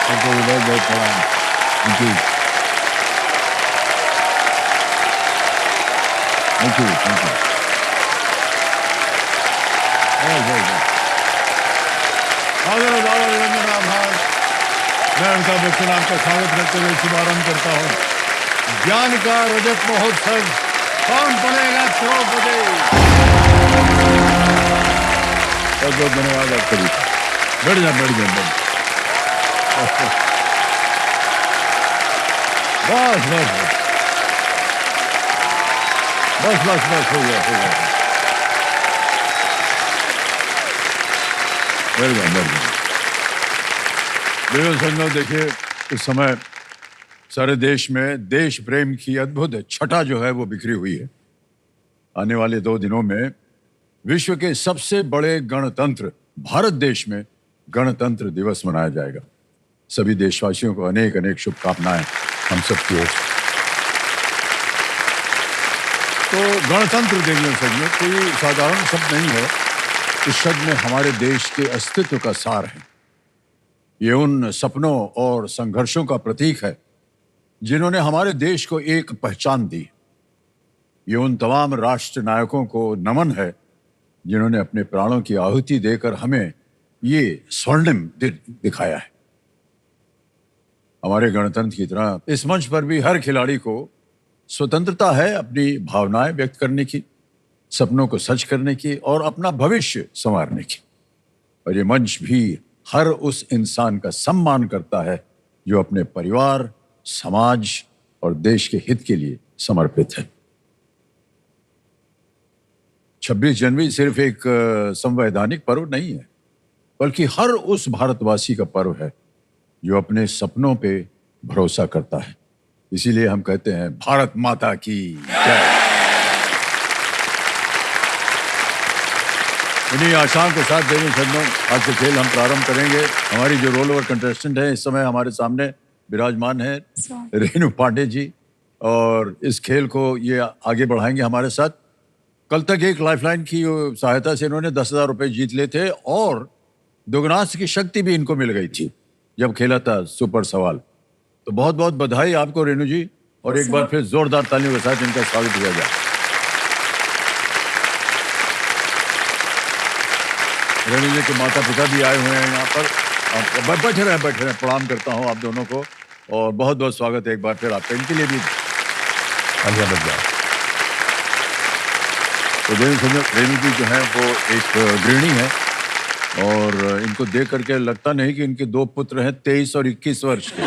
आपको बहुत बहुत प्रणाम। Thank you, thank you, thank you. आभार। मैं अमिताभ बच्चन आपका स्वागत करते हुए शुभारंभ करता हूँ ज्ञान का रजत महोत्सव। कौन बनेगा करोड़पति? बहुत बहुत धन्यवाद आप सभी का। बढ़ जा बढ़ जा। बस बस बस बस बस हो गया, हो गया। बढ़ जा बढ़ जा। संगम, देखिए इस समय सारे देश में देश प्रेम की अद्भुत छटा जो है वो बिखरी हुई है। आने वाले 2 दिनों में विश्व के सबसे बड़े गणतंत्र भारत देश में गणतंत्र दिवस मनाया जाएगा। सभी देशवासियों को अनेक अनेक शुभकामनाएं हम सबकी ओर से। तो गणतंत्र देखने से कोई साधारण शब्द नहीं है। इस शब्द में हमारे देश के अस्तित्व का सार है। ये उन सपनों और संघर्षों का प्रतीक है जिन्होंने हमारे देश को एक पहचान दी। ये उन तमाम राष्ट्र नायकों को नमन है जिन्होंने अपने प्राणों की आहुति देकर हमें ये स्वर्णिम दिखाया है। हमारे गणतंत्र की तरह इस मंच पर भी हर खिलाड़ी को स्वतंत्रता है अपनी भावनाएं व्यक्त करने की, सपनों को सच करने की और अपना भविष्य संवारने की। और ये मंच भी हर उस इंसान का सम्मान करता है जो अपने परिवार, समाज और देश के हित के लिए समर्पित है। 26 जनवरी सिर्फ एक संवैधानिक पर्व नहीं है, बल्कि हर उस भारतवासी का पर्व है जो अपने सपनों पे भरोसा करता है। इसीलिए हम कहते हैं भारत माता की जय। इन्हीं आशाओं के साथ देवी सदनों आज से खेल हम प्रारंभ करेंगे। हमारी जो रोल ओवर कंटेस्टेंट है इस समय हमारे सामने विराजमान है रेणु पांडे जी, और इस खेल को ये आगे बढ़ाएंगे हमारे साथ। कल तक एक लाइफलाइन की सहायता से इन्होंने 10,000 रुपए जीत लिए थे और दुगनास की शक्ति भी इनको मिल गई थी जब खेला था सुपर सवाल। तो बहुत बहुत बधाई आपको रेणु जी, और एक बार फिर जोरदार तालियों के साथ इनका स्वागत किया जाए। रेणु जी के माता पिता भी आए हुए हैं यहाँ पर। बैठे रहे, प्रणाम करता हूँ आप दोनों को और बहुत बहुत स्वागत है एक बार फिर आपका। इनके लिए भी तो रेणु जी जो है वो एक गृहिणी है और इनको देख करके लगता नहीं कि इनके 2 पुत्र हैं 23 और 21 वर्ष के।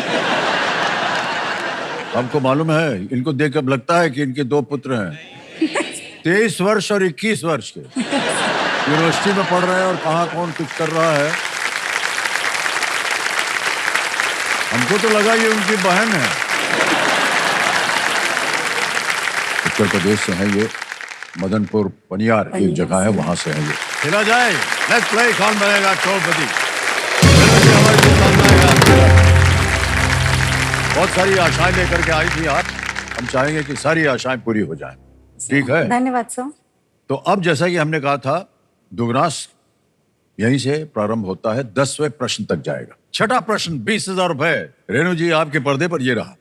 आपको मालूम है, इनको देख कर लगता है कि इनके 2 पुत्र हैं 23 वर्ष और 21 वर्ष के, यूनिवर्सिटी में पढ़ रहे हैं और कहाँ कौन कुछ कर रहा है। हमको तो लगा ये उनकी बहन है। उत्तर प्रदेश से है ये, मदनपुर पनियार एक जगह है, वहां से है ये। खेला जाए, लेट्स प्ले कौन बनेगा करोड़पति। बहुत सारी आशाएं लेकर के आई थी आप, हम चाहेंगे कि सारी आशाएं पूरी हो जाएं। ठीक है, धन्यवाद सर। तो अब जैसा कि हमने कहा था, दुगनास यहीं से प्रारंभ होता है, 10वें प्रश्न तक जाएगा। छठा प्रश्न 20,000 रुपए। रेणु जी आपके पर्दे पर ये रहा।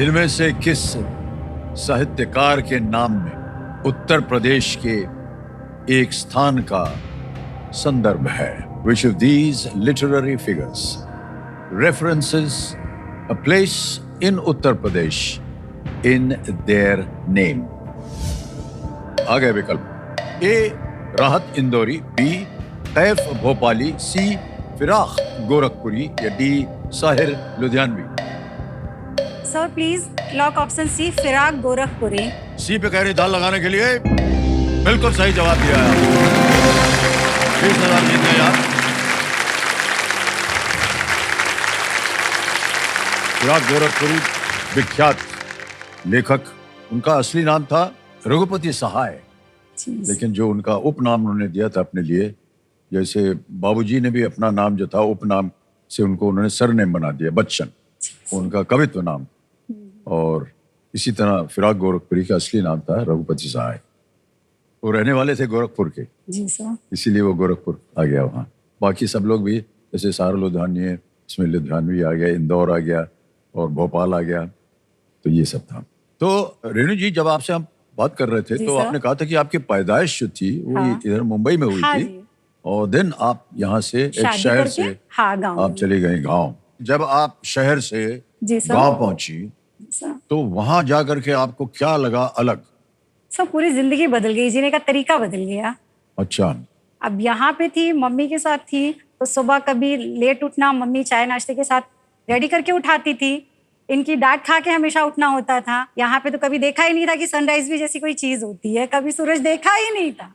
इनमें से किस साहित्यकार के नाम में उत्तर प्रदेश के एक स्थान का संदर्भ है? Which of these literary figures references a place in Uttar Pradesh in their name? आ गए विकल्प। A. राहत इंदौरी, B. कैफ भोपाली, C. फिराक गोरखपुरी या D. Sahir Ludhianvi. Sir please lock option C, Firaq Gorakhpuri. सी पे कह रही दाल लगाने के लिए बिल्कुल सही जवाब दिया है। 20,000 जीत गए आप। फिराक गोरखपुरी विख्यात लेखक, उनका असली नाम था रघुपति सहाय, लेकिन जो उनका उपनाम उन्होंने दिया था अपने लिए, जैसे बाबूजी ने भी अपना नाम जो था उपनाम से उनको उन्होंने सरनेम बना दिया बच्चन, उनका कवित्व नाम। और इसी तरह फिराक गोरखपुरी का असली नाम था रघुपति सहाय। वो रहने वाले थे गोरखपुर के, जी सर। इसीलिए वो गोरखपुर आ गया वहाँ। बाकी सब लोग भी जैसे सारा लुधियानी है, इसमें लुधियानवी आ गया, इंदौर आ गया और भोपाल आ गया, तो ये सब था। तो रेणु जी, जब आपसे हम बात कर रहे थे जी तो सर। आपने कहा था कि आपकी पैदाइश जो थी वो हाँ। इधर मुंबई में हुई हाँ थी, जी। और देन आप यहाँ से एक शादी शहर करके, से हाँ, गाँव आप में। चली गई गांव। जब आप शहर से जी सर। गांव पहुंची सर, तो वहां जाकर के आपको क्या लगा अलग? सर पूरी जिंदगी बदल गई, जीने का तरीका बदल गया। अच्छा। अब यहाँ पे थी, मम्मी के साथ थी, तो सुबह कभी लेट उठना, मम्मी चाय नाश्ते के साथ रेडी करके उठाती थी। इनकी डांट खा के हमेशा उठना होता था। यहाँ पे तो कभी देखा ही नहीं था कि सनराइज भी जैसी कोई चीज होती है, कभी सूरज देखा ही नहीं था।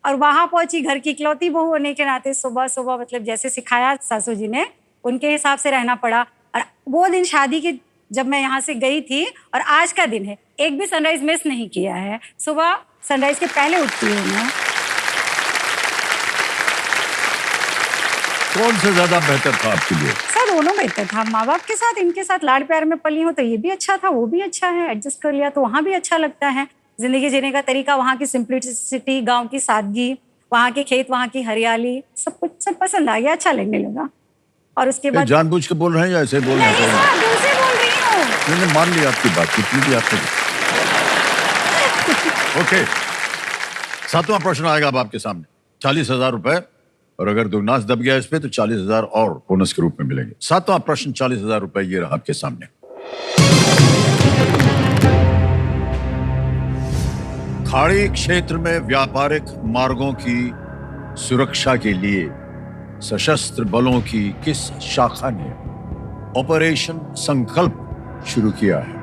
और वहां पहुंची, घर की इकलौती बहू होने के नाते सुबह सुबह मतलब जैसे सिखाया सासू जी ने, उनके हिसाब से रहना पड़ा। और वो दिन शादी के जब मैं यहाँ से गई थी और आज का दिन है, एक भी सनराइज मिस नहीं किया है। सुबह सनराइज के पहले उठती हूँ मैं। कौन सा ज्यादा बेहतर था आपके लिए? सर दोनों बेहतर था। माँ बाप के साथ, इनके साथ लाड प्यार में पली हूँ तो ये भी अच्छा था, वो भी अच्छा है। एडजस्ट कर लिया तो वहाँ भी अच्छा लगता है। जिंदगी जीने का तरीका, वहाँ की सिंप्लिसिटी, गांव की सादगी, वहाँ के खेत, वहाँ की हरियाली, सब कुछ सब पसंद आ गया, अच्छा लगने लगा। और उसके बाद जानबूझ के बोल रहे हैं या ऐसे बोल रहे नहीं हैं? सर, दिल से बोल रही हूँ। मैंने मान लिया आपकी बात, कितनी भी आपने। ओके, सातवां प्रश्न आएगा अब आपके सामने। 40,000 रुपए, और अगर दुगनास दब गया इस पे तो 40,000 और बोनस के रूप में मिलेंगे। सातवां प्रश्न 40,000 रुपए ये रहा आपके सामने। खाड़ी क्षेत्र में व्यापारिक मार्गों की सुरक्षा के लिए सशस्त्र बलों की किस शाखा ने ऑपरेशन संकल्प शुरू किया है?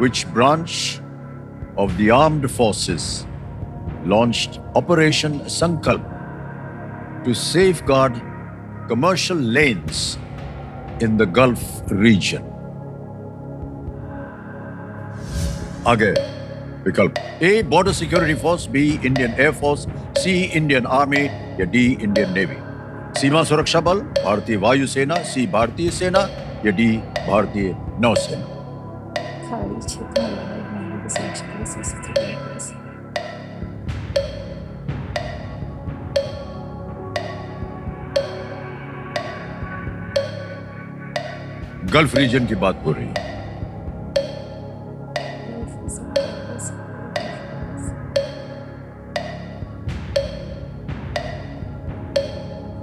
Which branch of the armed forces launched Operation Sankalp to safeguard commercial lanes in the Gulf region? आगे विकल्प: A. Border Security Force, B. Indian Air Force, C. Indian Army या D. Indian Navy? सीमा सुरक्षा बल, भारतीय वायुसेना, C. भारतीय सेना या D. भारतीय नौसेना? खाड़ी क्षेत्र में लड़ाई मार्गों की सुरक्षा के लिए सशस्त्र बलों की बस। गल्फ रीजन की बात हो रही है।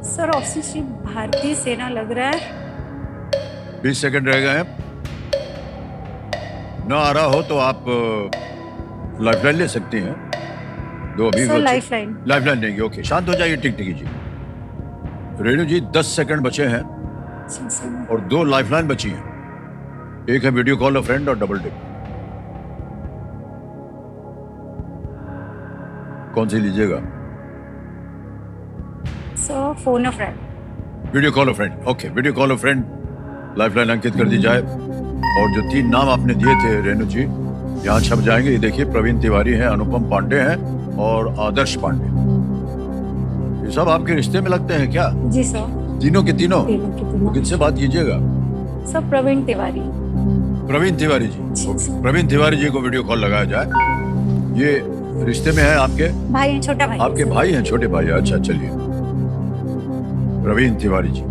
सर ऑप्शन सी भारतीय सेना लग रहा है। 20 सेकंड रह गए हैं। न आ रहा हो तो आप लाइफलाइन ले सकती हैं। दो अभी सर लाइफलाइन। लाइफलाइन लेंगे। ओके, शांत हो जाइए टिकटिकी जी। रेणु जी 10 सेकंड बचे हैं और 2 लाइफलाइन बची हैं। एक है वीडियो कॉल अ फ्रेंड और डबल टिक। कौन सी लीजिएगा? Sir phone a friend. Video call a friend. Okay, video call a friend lifeline अंकित कर दी जाए। और जो 3 नाम आपने दिए थे रेणु जी, यहाँ छप जाएंगे। ये देखिए, प्रवीण तिवारी हैं, अनुपम पांडे हैं और आदर्श पांडे। ये सब आपके रिश्ते में लगते हैं क्या? जी सर। तीनों के तीनों? तीनों के तीनों। तो किससे बात कीजिएगा? सर प्रवीण तिवारी। प्रवीण तिवारी जी। जी सर। प्रवीण तिवारी जी को वीडियो कॉल लगाया जाए। ये रिश्ते में है आपके? भाई हैं, छोटा भाई। आपके भाई हैं, छोटे भाई? अच्छा, चलिए। प्रवीण तिवारी जी।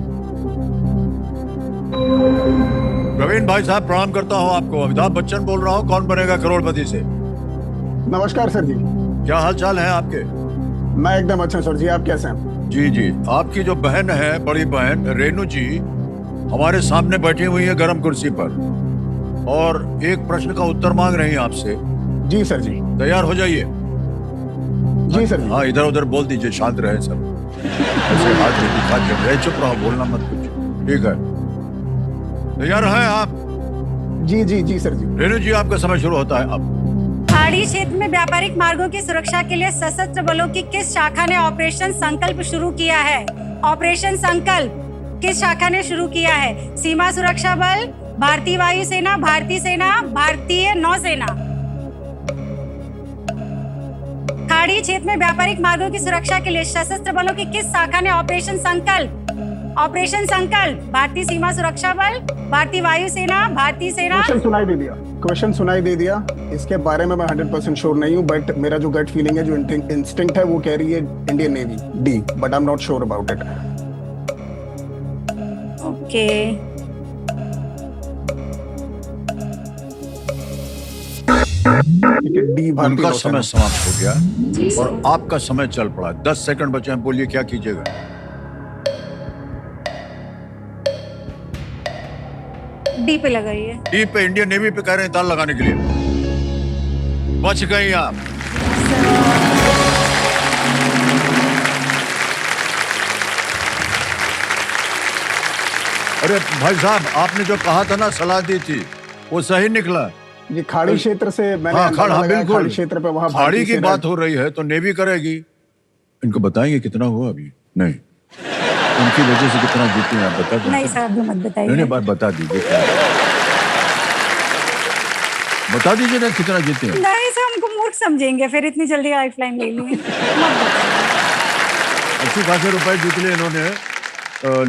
प्रवीण भाई साहब, प्रणाम करता हूँ आपको। अमिताभ बच्चन बोल रहा हूँ, कौन बनेगा करोड़पति से। नमस्कार सर जी। क्या हाल चाल है आपके? मैं एकदम अच्छा सर जी, आप कैसे हैं? जी जी। आपकी जो बहन है, बड़ी बहन रेणु जी, हमारे सामने बैठी हुई है गर्म कुर्सी पर, और एक प्रश्न का उत्तर मांग रही है आपसे। जी सर जी। तैयार हो जाइए। जी सर जी। हाँ, इधर उधर बोल दीजिए, शांत रहे सब। ऐसे हाथ में दिखा के चुप रहो, बोलना मत कुछ। ठीक है, तैयार हैं आप? जी जी जी सर जी। रेणु जी, आपका समय शुरू होता है अब। खाड़ी क्षेत्र में व्यापारिक मार्गों की सुरक्षा के लिए सशस्त्र बलों की किस शाखा ने ऑपरेशन संकल्प शुरू किया है? ऑपरेशन संकल्प किस शाखा ने शुरू किया है? सीमा सुरक्षा बल, भारतीय वायुसेना, भारतीय सेना, भारतीय नौसेना? खाड़ी क्षेत्र में व्यापारिक मार्गों की सुरक्षा के लिए सशस्त्र बलों की किस शाखा ने ऑपरेशन संकल्प ऑपरेशन संकल्प, भारतीय सीमा सुरक्षा बल, भारतीय वायुसेना, भारतीय सेना। क्वेश्चन सुनाई दे दिया। इसके बारे में मैं 100% श्योर नहीं हूँ, बट मेरा जो गट फीलिंग है, जो इंस्टिंक्ट है, वो कह रही है Indian navy, D, but I am not sure about it. Okay, D, उनका समय समाप्त हो गया जी सर। और आपका समय चल पड़ा। 10 सेकंड बचे हैं, बोलिए क्या कीजिएगा? डी पे लगाइए। डी पे, इंडियन नेवी पे कह रहे हैं ताल लगाने के लिए। बच गई आप। अरे भाई साहब, आपने जो कहा था ना, सलाह दी थी, वो सही निकला। ये खाड़ी क्षेत्र से मैंने हाँ, अंदाजा लगाया, बिल्कुल। खाड़ी क्षेत्र पे वहाँ खाड़ी की बात हो रही है तो नेवी करेगी। इनको बताएंगे कितना हुआ अभी? नहीं, उनकी वजह से कितना जीते हैं आप बता दीजिए। नहीं सर, अभी मत बताइए। नहीं, बात बता दीजिए क्या है। बता दीजिए ना कितना जीते हैं। नहीं सर, हमको मूर्ख समझेंगे फिर, इतनी जल्दी लाइफलाइन ले लिए। अच्छी खासे रुपए जीत लिए इन्होंने,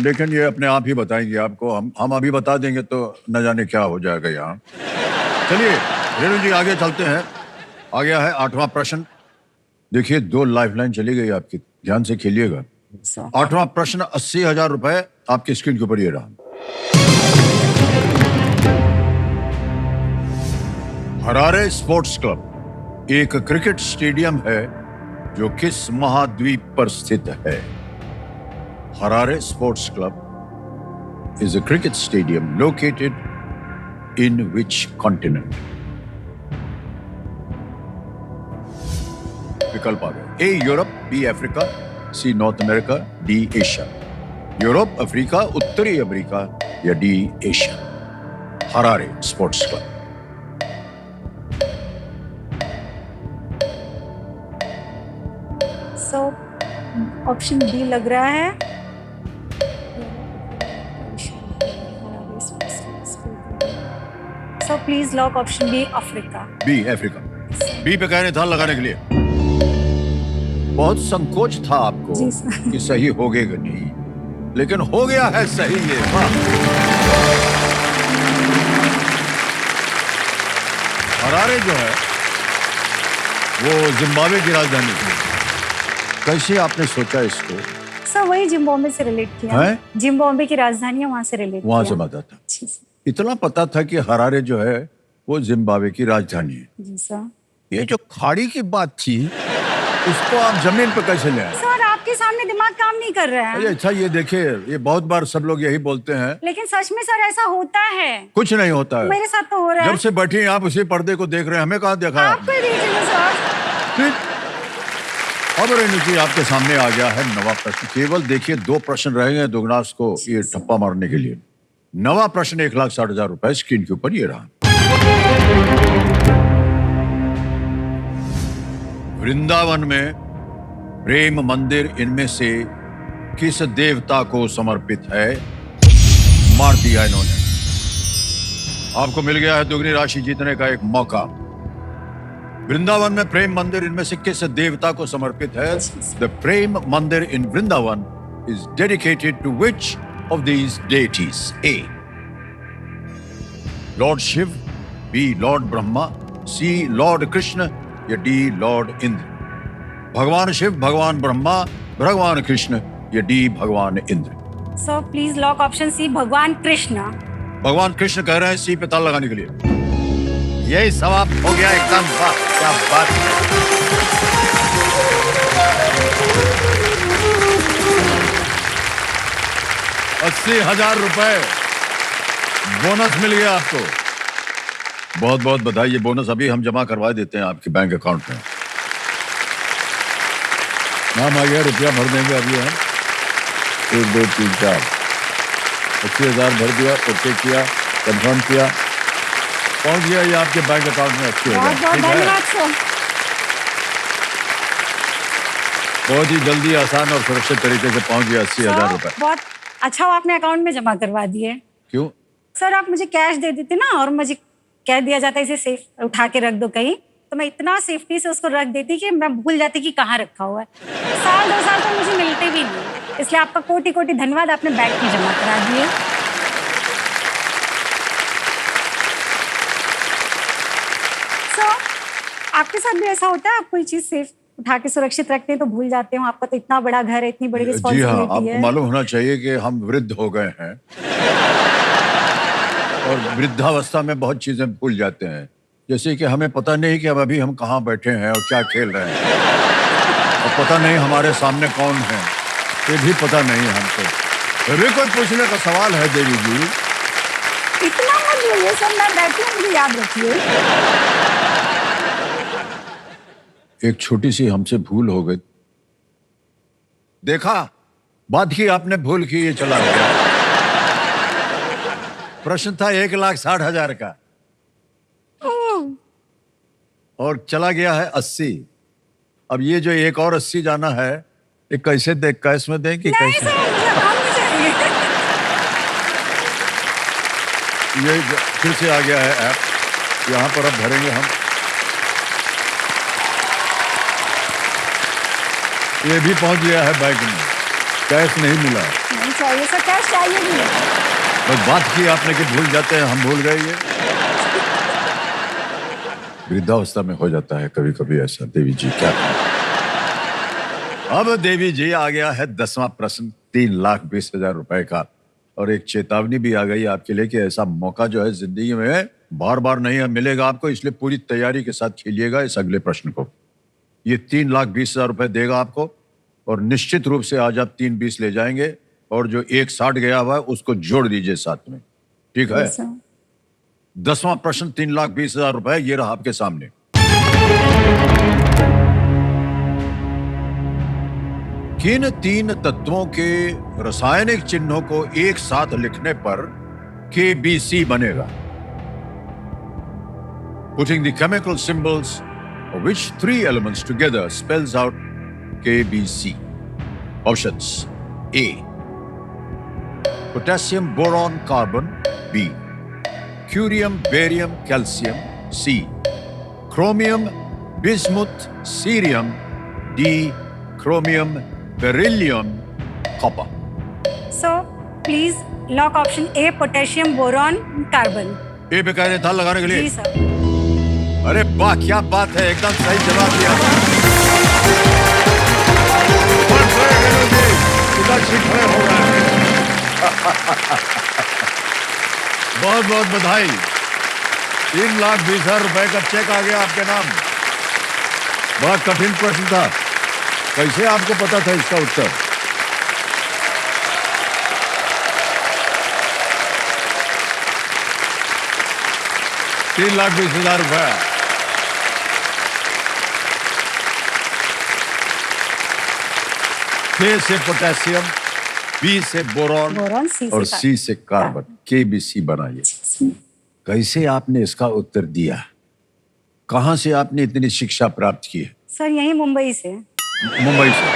लेकिन ये अपने आप ही बताएंगे आपको। हम अभी बता देंगे तो न जाने क्या हो जाएगा यहाँ। चलिए रेणु जी, आगे चलते हैं। आ गया है 8वां प्रश्न। देखिए, 2 लाइफलाइन चली गई आपकी, ध्यान से खेलिएगा। 8वां प्रश्न, 80,000 रुपए आपकी स्क्रीन के ऊपर ये रहा। हरारे स्पोर्ट्स क्लब एक क्रिकेट स्टेडियम है जो किस महाद्वीप पर स्थित है? Harare sports club is a cricket stadium located in which continent? विकल्प आ गए। A Europe, B Africa, C North America, D Asia. Europe, Africa, उत्तरी अमेरिका या D Asia. Harare sports club. So option D लग रहा है। So please lock option B, Africa. B Africa. B पे कह रहे था लगाने के लिए। बहुत संकोच था आपको जी सर। कि सही होगेगा नहीं, लेकिन हो गया है सही ये। वाह! हरारे जो है वो जिम्बाब्वे की राजधानी थी। कैसे आपने सोचा इसको? सर वही जिम्बाब्वे से रिलेट किया है? जिम्बाब्वे की राजधानी है, वहां से रिलेट वहां किया। से पता था। जी सर। इतना पता था कि हरारे जो है वो जिम्बाब्वे की राजधानी है। जी सर। ये जो खाड़ी की बात थी, इसको आप जमीन पे कैसे ले आए? सर आपके सामने दिमाग काम नहीं कर रहा अरे है। अच्छा, ये देखिए, ये बहुत बार सब लोग यही बोलते हैं। लेकिन सच में सर ऐसा होता है। कुछ नहीं होता है। मेरे साथ तो हो रहा है। जब से बैठी हैं आप उसी पर्दे को देख रहे हैं, हमें कहाँ देखा है आपको आपने? ही दीजिए सर। ठीक। अब रेणु जी, आपके सामने आ गया है नवा प्रश्न। केवल देखिए 2 प्रश्न रह गए दुगनास को ये ठप्पा मारने के लिए। नवा प्रश्न 1,60,000 रुपए स्क्रीन के ऊपर ये रहा। वृंदावन में प्रेम मंदिर इनमें से किस देवता को समर्पित है? मार दिया इन्होंने। आपको मिल गया है दुगनी राशि जीतने का एक मौका। वृंदावन में प्रेम मंदिर इनमें से किस देवता को समर्पित है? The Prem Mandir in Vrindavan is dedicated to which of these deities? A lord Shiva, B lord Brahma, C lord Krishna या डी लॉर्ड इंद्र। भगवान शिव, भगवान ब्रह्मा, भगवान कृष्ण या डी भगवान Indra. Sir please lock option C, भगवान कृष्ण। भगवान कृष्ण कह रहे हैं सी पे ताल लगाने के लिए। यही समाप्त हो गया एकदम। वाह, क्या बात है। 80,000 रुपए बोनस मिल गया आपको। बहुत बहुत बधाई। ये बोनस अभी हम जमा करवा देते हैं आपके बैंक अकाउंट में। नाम आ गया, रुपया भर देंगे अभी हम। 1 2 3 4 80,000 भर दिया, ओके किया, कंफर्म किया, पहुंच गया ये आपके बैंक अकाउंट में। 80,000 बहुत बहुत ठीक है। धन्यवाद सर। बहुत ही जल्दी, आसान और सुरक्षित तरीके से पहुंच गया 80,000 रुपए। बहुत अच्छा, वो आपने अकाउंट में जमा करवा दिए। क्यों? सर आप मुझे कैश दे देते ना, और मुझे कह दिया जाता इसे सेफ उठा के रख दो कहीं, तो मैं इतना सेफ्टी से उसको रख देती कि मैं भूल जाती कि कहाँ रखा हुआ है। 1-2 साल तो मुझे मिलते भी नहीं। इसलिए आपका कोटि कोटि धन्यवाद, आपने बैंक में जमा करा दिए। सो आपके साथ भी ऐसा होता है, आप कोई चीज सेफ उठा के सुरक्षित रखते हैं तो भूल जाते हो? आपका तो इतना बड़ा घर है, इतनी बड़ी जी हाँ, रिस्पॉन्सिबिलिटी आपको है। मालूम होना चाहिए कि हम वृद्ध हो गए हैं और वृद्धावस्था में बहुत चीजें भूल जाते हैं। जैसे कि हमें पता नहीं कि अब अभी हम कहाँ बैठे हैं और क्या खेल रहे हैं, और पता नहीं हमारे सामने कौन है, ये भी पता नहीं है हमको। फिर भी कोई पूछने का सवाल है देवी जी? इतना मत बोलिए सर, मैं बैठी हूँ, मुझे याद रखिए। एक छोटी सी हमसे भूल हो गई। देखा, बात की आपने, भूल की, ये चला गया। प्रश्न था 1,60,000 का और चला गया है 80। अब ये जो एक और 80 जाना है, ये कैसे दे, कैश में दें कि नहीं कैसे? सर, मुझे अकाउंट में चाहिए। ये फिर से आ गया है ऐप, यहाँ पर अब भरेंगे हम। ये भी पहुंच गया है बैंक में, कैश नहीं मिला। नहीं चाहिए सर, कैश चाहिए भी नहीं। बस बात की आपने कि भूल जाते हैं, हम भूल गए। ये वृद्धावस्था में हो जाता है कभी कभी ऐसा। देवी जी क्या करें? अब देवी जी आ गया है 10वां प्रश्न, 3,20,000 रुपए का, और एक चेतावनी भी आ गई आपके लिए कि ऐसा मौका जो है जिंदगी में बार बार नहीं मिलेगा आपको, इसलिए पूरी तैयारी के साथ खेलिएगा इस अगले प्रश्न को। ये 3,20,000 रुपए देगा आपको, और निश्चित रूप से आज आप 3,20 ले जाएंगे, और जो 1,60 गया हुआ है उसको जोड़ दीजिए साथ में, ठीक है? सर 10वां प्रश्न, 3,20,000 रुपए, ये रहा आपके सामने। किन 3 तत्वों के रासायनिक चिन्हों को एक साथ लिखने पर KBC बनेगा? Putting the chemical symbols of which 3 elements together spells out KBC. Options: A. Potassium, boron, carbon. B. Curium, barium, calcium. C. Chromium, bismuth, cerium. D. Chromium, beryllium, copper. So please lock option A, potassium, boron, carbon. A पे कह रहे था लगाने के लिए? जी sir. अरे वाह, क्या बात है, एकदम सही जवाब दिया। बहुत बहुत बधाई, 3,20,000 रुपए का चेक आ गया आपके नाम। बहुत कठिन प्रश्न था, कैसे आपको पता था इसका उत्तर? ₹3,20,000 रुपया। A से पोटेशियम, B से बोरॉन, बोरॉन, सी और से C से कार्बन, KBC बनाइए। कैसे आपने इसका उत्तर दिया? कहां से आपने इतनी शिक्षा प्राप्त की है? सर यही मुंबई से। मुंबई से।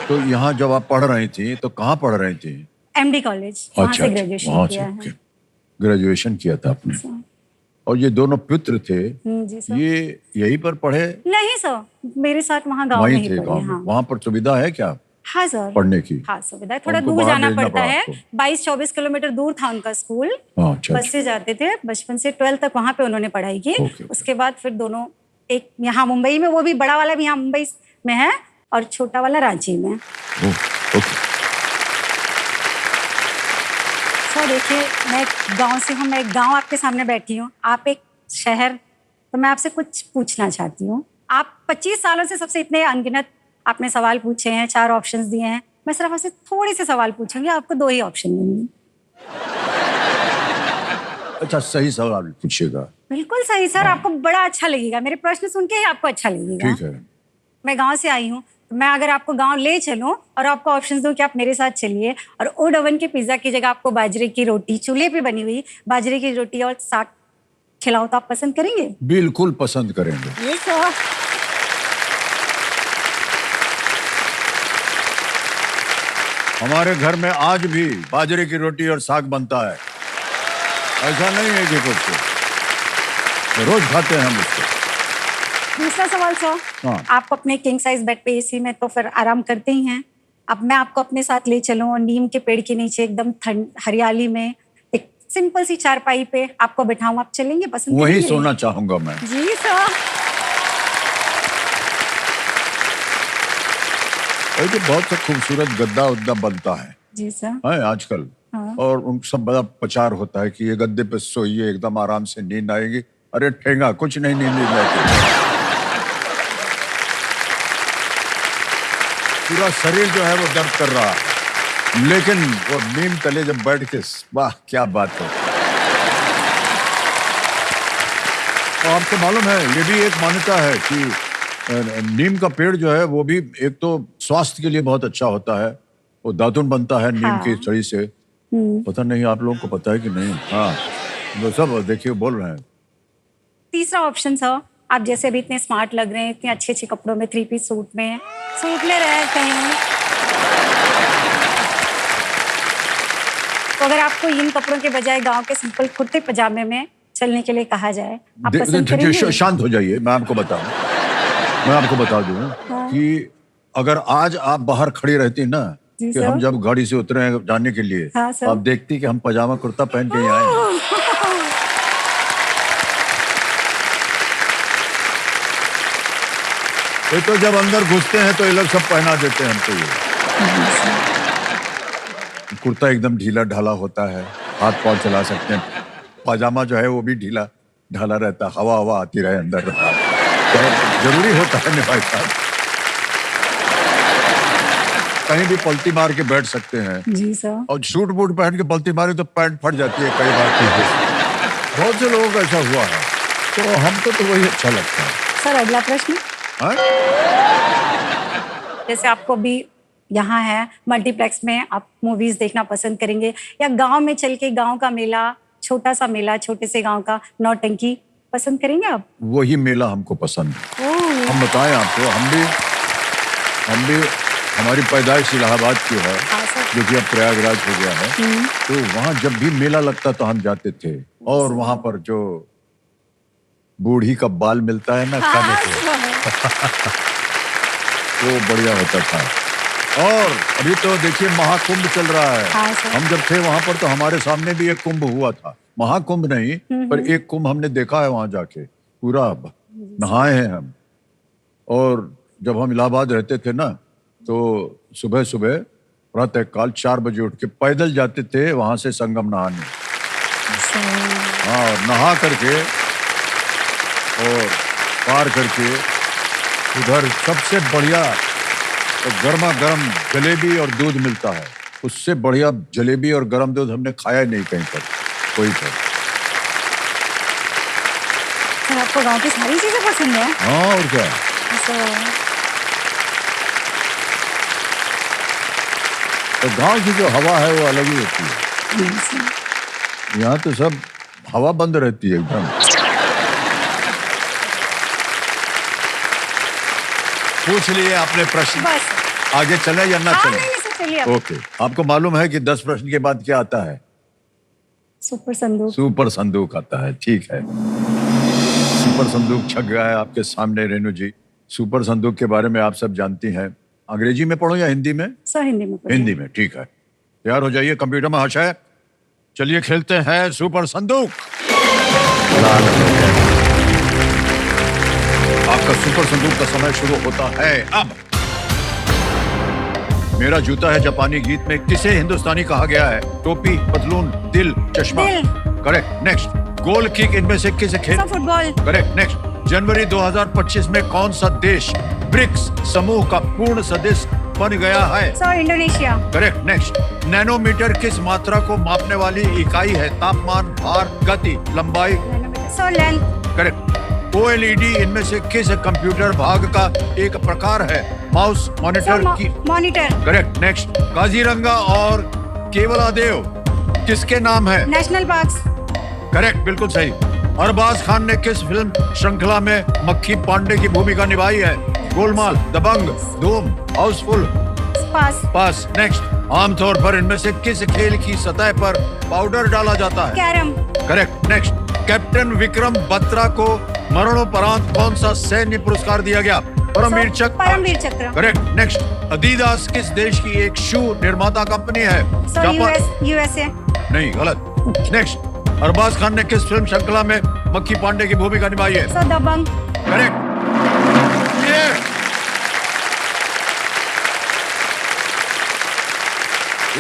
तो यहाँ जब आप पढ़ रही थी तो कहाँ पढ़ रही थी? MD कॉलेज, वहाँ से ग्रेजुएशन वहाँ किया से, है। ओके। ग्रेजुएशन किया था आपने। सर। और ये दोनों पुत्र थे, जी सर। ये यहीं पर पढ़े? नहीं सर, मेरे साथ वहाँ गाँव में वहीं ही थे पढ़े। गाँव में? हाँ वहाँ पर सुविधा है क्या हाँ सर, पढ़ने की? हाँ सुविधा है, थोड़ा उनको दूर बाहर जाना भेजना पड़ता पड़ा है। आपको? 22-24 किलोमीटर दूर था उनका स्कूल। अच्छा, बस से जाते थे, बचपन से 12th तक वहाँ पे उन्होंने पढ़ाई की। ओके। उसके बाद फिर दोनों, एक यहाँ मुंबई में, वो भी बड़ा वाला भी यहाँ मुंबई में है, और छोटा वाला रांची में। ओके। सर देखिए, मैं गांव से हूँ, मैं एक गांव आपके सामने बैठी हूँ, आप एक शहर, तो मैं आपसे कुछ पूछना चाहती हूँ। आप 25 सालों से सबसे इतने अनगिनत आपने सवाल पूछे हैं, 4 ऑप्शंस दिए हैं, मैं सिर्फ आपसे थोड़े से सवाल पूछूंगी, आपको 2 ही ऑप्शन देंगी। अच्छा, सही सवाल पूछिएगा। बिल्कुल सही सर, आपको बड़ा अच्छा लगेगा, मेरे प्रश्न सुन के ही आपको अच्छा लगेगा। ठीक है। मैं गांव से आई हूँ, तो मैं अगर आपको गांव ले चलूं और आपको ऑप्शंस दूं कि आप मेरे साथ चलिए, और वुड ओवन के पिज्जा की जगह आपको बाजरे की रोटी, चूल्हे पे बनी हुई बाजरे की रोटी और साग खिलाओ, तो आप पसंद करेंगे? बिल्कुल पसंद करेंगे। ये सर। हमारे घर में आज भी बाजरे की रोटी और साग बनता है, ऐसा नहीं है कि कुछ, रोज खाते हैं हम उसको। दूसरा सवाल सर, हाँ। आप अपने किंग साइज बेड पे एसी में तो फिर आराम करते ही हैं, अब मैं आपको अपने साथ ले चलूं और नीम के पेड़ के नीचे एकदम ठंड हरियाली में एक सिंपल सी चारपाई पे आपको बिठाऊं, आप चलेंगे? पसंद वही करेंगे? सोना चाहूंगा मैं। जी सर। तो बहुत सा खूबसूरत गद्दा उद्दा बनता है जी सर। आजकल। हाँ। और उन सब बड़ा प्रचार होता है कि ये गद्दे पे सोइए, एकदम आराम से नींद आएगी। अरे ठेंगा, कुछ नहीं, नींद आती। पूरा शरीर जो है वो दर्द कर रहा है, लेकिन वो नीम तले जब बैठ के, वाह क्या बात है। और आपको मालूम है, ये भी एक मान्यता है कि नीम का पेड़ जो है वो भी एक तो स्वास्थ्य के लिए बहुत अच्छा होता है। वो दातुन बनता है नीम की छड़ी से। पता नहीं आप लोगों को पता है कि नहीं? हाँ, वो सब देखिए बोल रहे हैं। तीसरा ऑप्शन सर, आप जैसे अभी इतने स्मार्ट लग रहे हैं, इतने अच्छे अच्छे कपड़ों में, 3 पीस सूट में रहे कहीं, तो अगर आपको इन कपड़ों के बजाय गांव के सिंपल कुर्ते पजामे में चलने के लिए कहा जाए, आप पसंद करेंगे? शांत हो जाइए, मैं आपको बता दूं कि अगर आज आप बाहर खड़ी रहती ना, कि हम जब गाड़ी से उतरे हैं जाने के लिए, आप देखती कि हम पजामा कुर्ता पहन के आए हैं। ये तो जब अंदर घुसते हैं तो ये लोग सब पहना देते हैं हमको। ये कुर्ता एकदम ढीला ढाला होता है, हाथ पाँव चला सकते हैं। पजामा जो है वो भी ढीला ढाला रहता है, हवा आती रहे अंदर। तो जरूरी होता है ना भाई साहब, कहीं भी पलटी मार के बैठ सकते हैं। जी सर। और सूट बूट पहन के पलटी मारे तो पैंट फट जाती है कई बार। बहुत से लोगों का ऐसा हुआ है, तो हमको तो वही अच्छा लगता है। सर अगला प्रश्न, जैसे आपको भी यहाँ है मल्टीप्लेक्स में, आप मूवीज देखना पसंद करेंगे या गांव में चल के गांव का मेला, छोटा सा मेला, छोटे से गांव का नौटंकी पसंद करेंगे आप? वही मेला हमको पसंद है। हम बताएं आपको, हम भी हमारी पैदाइश इलाहाबाद की है, जो कि अब प्रयागराज हो गया है। तो वहाँ जब भी मेला लगता तो हम जाते थे, और वहाँ पर जो बूढ़ी का बाल मिलता है ना खाने को, वो बढ़िया होता था। और अभी तो देखिए महाकुंभ चल रहा है। हम जब थे वहां पर तो हमारे सामने भी एक कुंभ हुआ था, महाकुंभ नहीं पर एक कुंभ हमने देखा है वहां जाके, पूरा नहाए हैं हम। और जब हम इलाहाबाद रहते थे ना, तो सुबह सुबह प्रातः काल 4 बजे उठ के पैदल जाते थे वहां से संगम नहाने। हाँ, नहा करके और पार करके उधर सबसे बढ़िया गर्मा गर्म जलेबी और दूध मिलता है। उससे बढ़िया जलेबी और गर्म दूध हमने खाया नहीं कहीं पर, कोई पर। सर आपको गांव की सारी चीजें पसंद है? हाँ, और क्या। तो गांव की जो हवा है वो अलग ही होती है। यहाँ तो सब हवा बंद रहती है एकदम। पूछ लिए आपने प्रश्न, बस आगे चले या ना चले? चलिए। ओके, आपको मालूम है कि 10 प्रश्न के बाद क्या आता है? सुपर संदूक। सुपर संदूक आता है, ठीक है। सुपर संदूक छक गया है आपके सामने रेणु जी। सुपर संदूक के बारे में आप सब जानती हैं। अंग्रेजी में पढ़ो या हिंदी में? सर हिंदी में पढ़ो। हिंदी में, ठीक है। तैयार हो जाइए कंप्यूटर महाशय, चलिए खेलते हैं सुपर संदूक। आपका सुपर संदूक का समय शुरू होता है अब। मेरा जूता है जापानी गीत में किसे हिंदुस्तानी कहा गया है? टोपी, पतलून, दिल, चश्मा। करेक्ट। नेक्स्ट, गोल किक इनमें से किसे खेल? फुटबॉल। करेक्ट। नेक्स्ट, जनवरी 2025 में कौन सा देश ब्रिक्स समूह का पूर्ण सदस्य बन गया है? Sir Indonesia. Correct. Next, nanometer किस मात्रा को मापने वाली इकाई है? तापमान, भार, गति, लंबाई। Sir length. करेक्ट। OLED इनमें से किस कंप्यूटर भाग का एक प्रकार है? माउस, मॉनिटर की? मॉनिटर। करेक्ट। नेक्स्ट, काजीरंगा और केवलादेव किसके नाम है? National parks. करेक्ट, बिल्कुल सही। अरबाज खान ने किस फिल्म श्रृंखला में मक्खी पांडे की भूमिका निभाई है? गोलमाल, दबंग, धूम, हाउसफुल। पास। नेक्स्ट, आमतौर पर इनमें से किस खेल की सतह पर पाउडर डाला जाता है? Carrom. Correct. Next, captain Vikram Batra को मरणोपरांत कौन सा सैन्य पुरस्कार दिया गया? परमवीर चक्र। परमवीर चक्र। करेक्ट। नेक्स्ट, अदीदास किस देश की एक शू निर्माता कंपनी है? Sir USA. नहीं, गलत। नेक्स्ट, अरबाज खान ने किस फिल्म श्रृंखला में मक्खी पांडे की भूमिका निभाई है? सर दबंग। करेक्ट।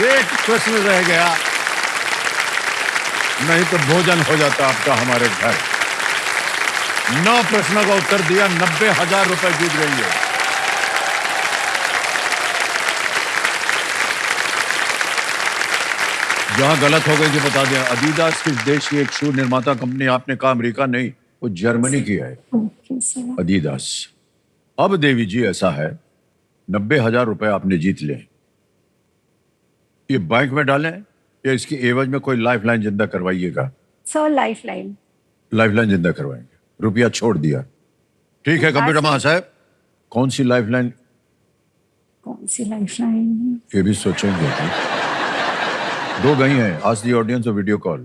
एक प्रश्न रह गया, नहीं तो भोजन हो जाता आपका हमारे घर। 9 प्रश्नों का उत्तर दिया, 90,000 रुपए जीत गई है। जहां गलत हो गई थी बता दिया। अदीदास किस देश की एक शू निर्माता कंपनी? आपने कहा अमेरिका, नहीं, वो जर्मनी की है अदीदास। अब देवी जी ऐसा है, 90,000 रुपए आपने जीत लिए। ये बैंक में डालें या इसकी एवज में कोई लाइफलाइन जिंदा करवाइएगा? Sir lifeline. लाइफलाइन जिंदा करवाएंगे, रुपया छोड़ दिया। ठीक है कंप्यूटर महाशय, कौन सी लाइफलाइन? कौन सी लाइफलाइन? ये भी सोचेंगे। 2 गई हैं, आज दी ऑडियंस और वीडियो कॉल।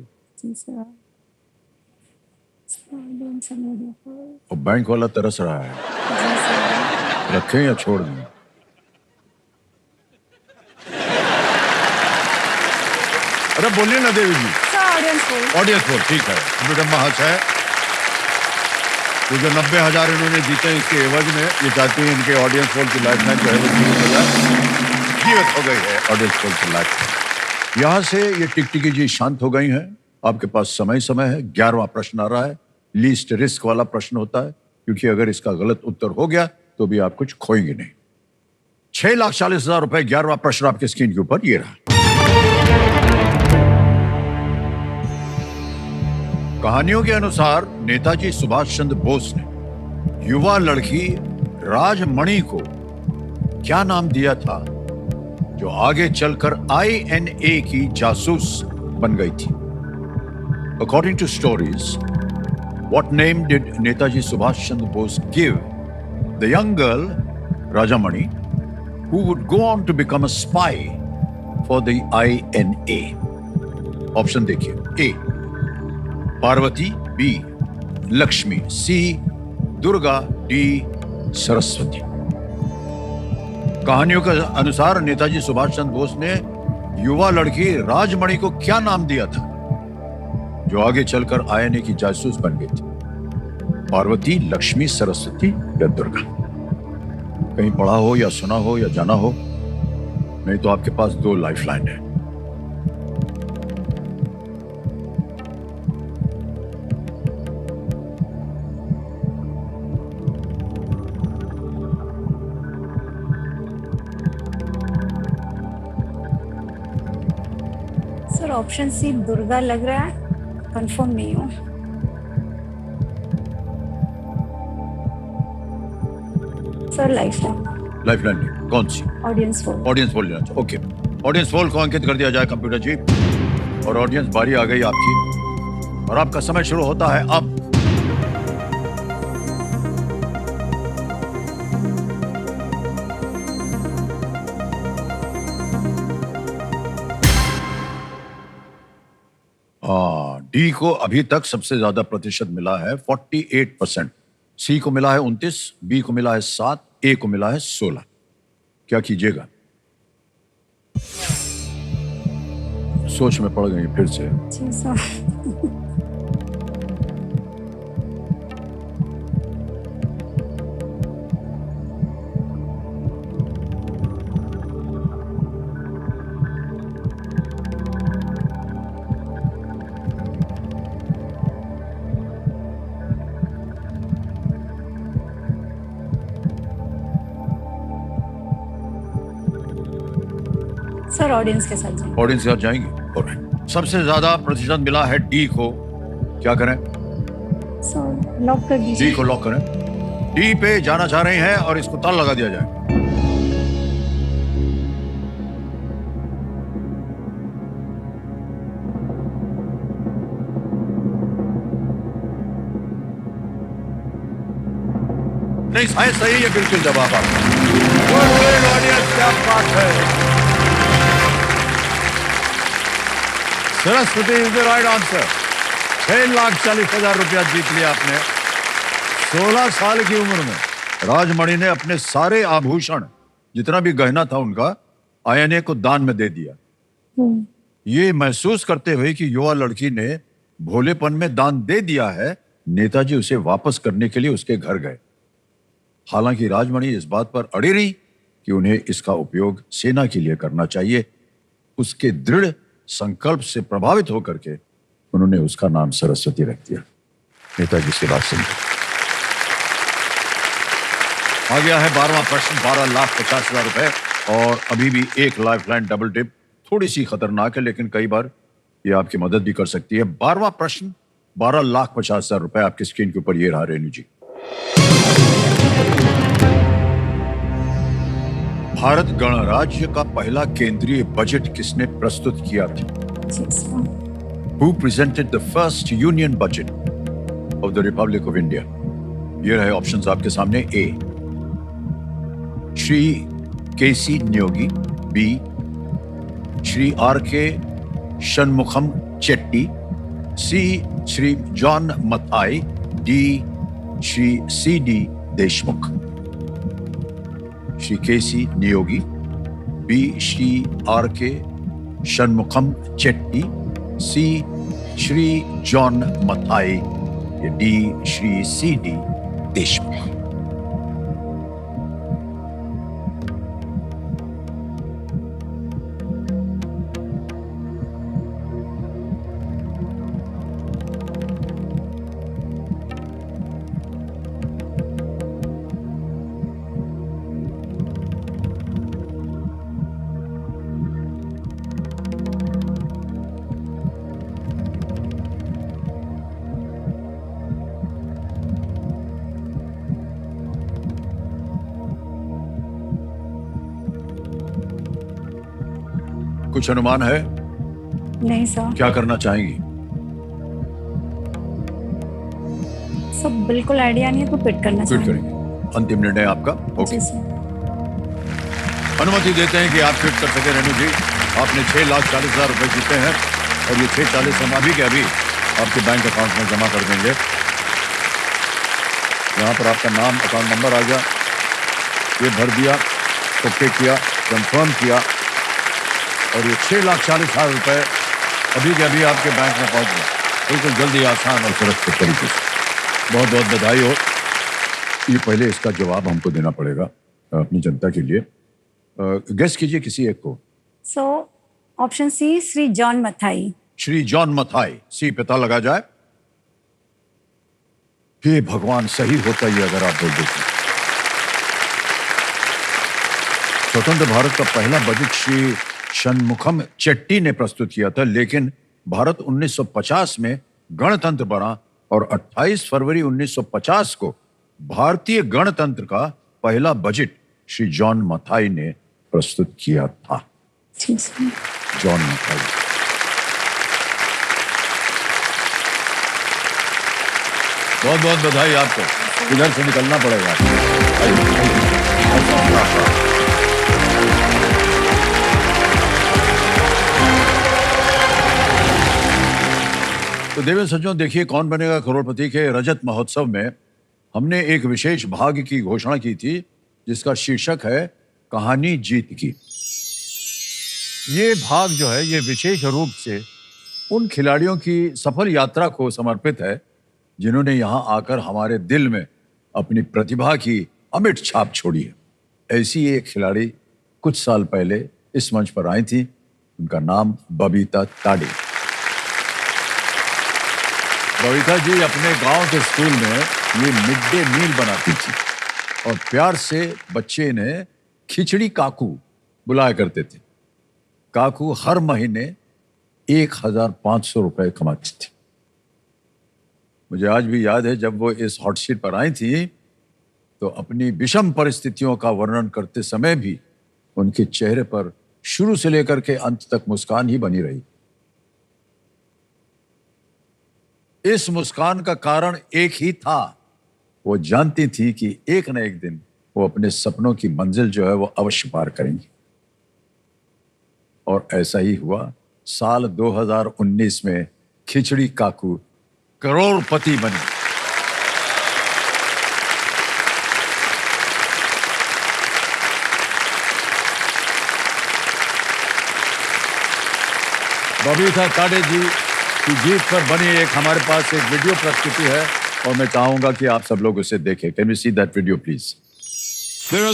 और बैंक वाला तरस रहा है, रखें या छोड़ दें? अरे बोलिए ना देवी जी। ऑडियंस बोल। ठीक है कंप्यूटर महाशय, तो जो 90,000 इन्होंने जीते इसके एवज में ये चाहती हैं इनके ऑडियंस पोल की लाइफलाइन जो है वो 20,000 हो गई है। ऑडियंस पोल की लाइफलाइन। यहाँ से ये टिकटिकी जी शांत हो गई हैं। आपके पास समय है। 11वां प्रश्न आ रहा है, लीस्ट रिस्क वाला प्रश्न होता है, क्योंकि अगर इसका गलत उत्तर हो गया तो भी आप कुछ खोएंगे नहीं। 6,40,000 रुपए। 11वां प्रश्न आपके स्क्रीन के ऊपर ये रहा। कहानियों के अनुसार नेताजी सुभाष चंद्र बोस ने युवा लड़की राजमणि को क्या नाम दिया था जो आगे चलकर INA की जासूस बन गई थी? According to stories, what name did Netaji Subhash Chandra Bose give the young girl Rajamani who would go on to become a spy for the INA? Option देखिए। A Parvati, B Lakshmi, C Durga, D Saraswati. कहानियों के अनुसार नेताजी सुभाष चंद्र बोस ने युवा लड़की राजमणि को क्या नाम दिया था जो आगे चलकर INA की जासूस बन गई थी? पार्वती, लक्ष्मी, सरस्वती या दुर्गा? कहीं पढ़ा हो या सुना हो या जाना हो, नहीं तो आपके पास 2 लाइफलाइन है। सर ऑप्शन C दुर्गा लग रहा है, कंफर्म नहीं हूँ। सर लाइफलाइन नहीं, कौन सी? Audience poll. ऑडियंस पोल लेना चाहिए। ओके, ऑडियंस पोल को अंकित कर दिया जाए कंप्यूटर जी। और ऑडियंस बारी आ गई आपकी, और आपका समय शुरू होता है अब। डी को अभी तक सबसे ज्यादा प्रतिशत मिला है 48%, सी को मिला है 29, बी को मिला है 7, ए को मिला है 16। क्या कीजिएगा? सोच में पड़ गई फिर से। जी सर। सर ऑडियंस के साथ जाएंगे। ऑडियंस के साथ जाएंगे। ऑलराइट, सबसे ज्यादा प्रतिशत मिला है डी को। क्या करें? सर लॉक कर दीजिए। डी को लॉक करें। डी पे जाना चाह रहे हैं और इसको ताला लगा दिया जाए। नहीं, सही है बिल्कुल जवाब आपका। ऑडियंस, क्या बात है। Saraswati is the right answer. 6,40,000 रुपया जीत लिया आपने 16 साल की उम्र में। राजमणि ने अपने सारे आभूषण, जितना भी गहना था उनका, आईएनए को दान में दे दिया। ये महसूस करते हुए कि युवा लड़की ने भोलेपन में दान दे दिया है, नेताजी उसे वापस करने के लिए उसके घर गए। हालांकि राजमणि इस बात पर अड़ी रही कि उन्हें इसका उपयोग सेना के लिए करना चाहिए। उसके दृढ़ संकल्प से प्रभावित होकर के उन्होंने उसका नाम सरस्वती रख दिया। नेताजी से बात सुनिए। आ गया है 12वां प्रश्न, 12,50,000 रुपए। और अभी भी एक लाइफलाइन डबल टिप थोड़ी सी खतरनाक है, लेकिन कई बार ये आपकी मदद भी कर सकती है। 12वां प्रश्न, 12,50,000 रुपए आपकी स्क्रीन के ऊपर। ये रहा रेणु जी। भारत गणराज्य का पहला केंद्रीय बजट किसने प्रस्तुत किया था? Who presented the first union budget of the Republic of India? ये रहे ऑप्शंस आपके सामने। A, Shri K C Neogy. B, Shri R K Shanmukham Chetty. C, Shri John Mathai. D, Shri C D Deshmukh. Shri K C Neogy, B Shri R K Shanmukham Chetty, C Shri John Mathai, या D Shri C D Deshmukh. कुछ अनुमान है? नहीं sir. क्या करना चाहेंगी? सब बिल्कुल आइडिया नहीं है, तो क्विट करना क्विट चाहेंगे। करेंगे। अंतिम निर्णय आपका? ओके, जी सर। अनुमति देते हैं कि आप क्विट कर सके। रेणु जी, आपने 6,40,000 रुपए जीते हैं और ये 6,40 हम अभी के अभी आपके बैंक अकाउंट में जमा कर देंगे। यहाँ पर आपका नाम, अकाउंट नंबर आ गया, ये भर दिया, ओके किया, कंफर्म किया और ये 6,40,000 रुपए अभी के अभी आपके बैंक में पहुंच गया। बिल्कुल जल्दी, आसान और सुरक्षित तरीके से। बहुत बहुत बधाई हो। ये पहले इसका जवाब हमको देना पड़ेगा अपनी जनता के लिए। गेस कीजिए किसी एक को। So option C, Shri John Mathai. Shri John Mathai, C पता लगा जाए। हे भगवान, सही होता ही अगर आप बोल देते। स्वतंत्र भारत का पहला बजट श्री षणमुखम चेट्टी ने प्रस्तुत किया था, लेकिन भारत 1950 में गणतंत्र बना और 28 फरवरी 1950 को भारतीय गणतंत्र का पहला बजट श्री जॉन मथाई ने प्रस्तुत किया था। जॉन मथाई। बहुत बहुत बधाई आपको। इधर से निकलना पड़ेगा। तो देवेंद्र सज्जनों, देखिए कौन बनेगा करोड़पति के रजत महोत्सव में हमने एक विशेष भाग की घोषणा की थी, जिसका शीर्षक है कहानी जीत की। ये भाग जो है, ये विशेष रूप से उन खिलाड़ियों की सफल यात्रा को समर्पित है जिन्होंने यहां आकर हमारे दिल में अपनी प्रतिभा की अमिट छाप छोड़ी है। ऐसी एक खिलाड़ी कुछ साल पहले इस मंच पर आई थी। उनका नाम बबीता ताड़ी। बबीता जी अपने गांव के स्कूल में ये मिड डे मील बनाती थी और प्यार से बच्चे इन्हें खिचड़ी काकू बुलाया करते थे। काकू हर महीने 1,500 रुपए कमाती थी। मुझे आज भी याद है, जब वो इस हॉट सीट पर आई थी तो अपनी विषम परिस्थितियों का वर्णन करते समय भी उनके चेहरे पर शुरू से लेकर के अंत तक मुस्कान ही बनी रही। इस मुस्कान का कारण एक ही था, वो जानती थी कि एक न एक दिन वो अपने सपनों की मंजिल जो है वो अवश्य पार करेंगी। और ऐसा ही हुआ। साल 2019 में खिचड़ी काकू करोड़पति बनी। बबीता ताड़े जी की जीत पर बनी एक हमारे पास एक वीडियो प्रस्तुति है और मैं चाहूंगा कि आप सब लोग उसे देखें। Can we see that video please?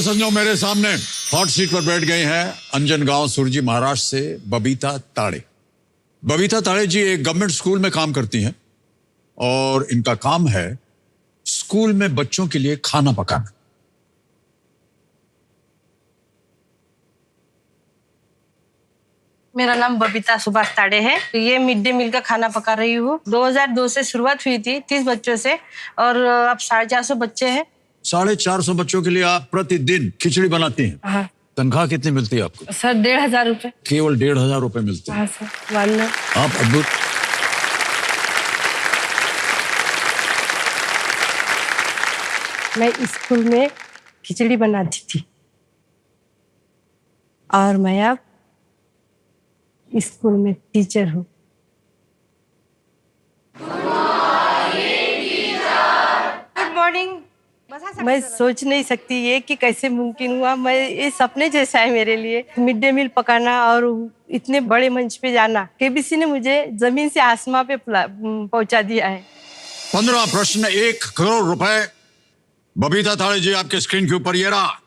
संजो, मेरे सामने हॉट सीट पर बैठ गई हैं अंजनगांव सुरजी महाराष्ट्र से बबीता ताड़े। बबीता ताड़े जी एक गवर्नमेंट स्कूल में काम करती हैं और इनका काम है स्कूल में बच्चों के लिए खाना पकाना। मेरा नाम बबीता सुभाष ताड़े है। ये मिड डे मील का खाना पका रही हूँ। 2002 से शुरुआत हुई थी 30 बच्चों से और अब 450 बच्चे हैं। 450 बच्चों के लिए आप प्रतिदिन खिचड़ी बनाती हैं? हाँ। तनख्वाह कितनी मिलती है आपको? सर 1500 रुपए। केवल 1500 रुपए मिलते हैं? हाँ सर। वाला आप अद्भुत। मैं स्कूल में खिचड़ी बनाती थी और मैं अब स्कूल में टीचर हूँ। Good morning. मैं सोच नहीं सकती ये कि कैसे मुमकिन हुआ। मैं ये सपने जैसा है मेरे लिए, मिड डे मील पकाना और इतने बड़े मंच पे जाना। केबीसी ने मुझे जमीन से आसमां पे पहुंचा दिया है। 15 प्रश्न 1 करोड़ रुपए। बबीता ताड़े जी आपके स्क्रीन के ऊपर ये रहा।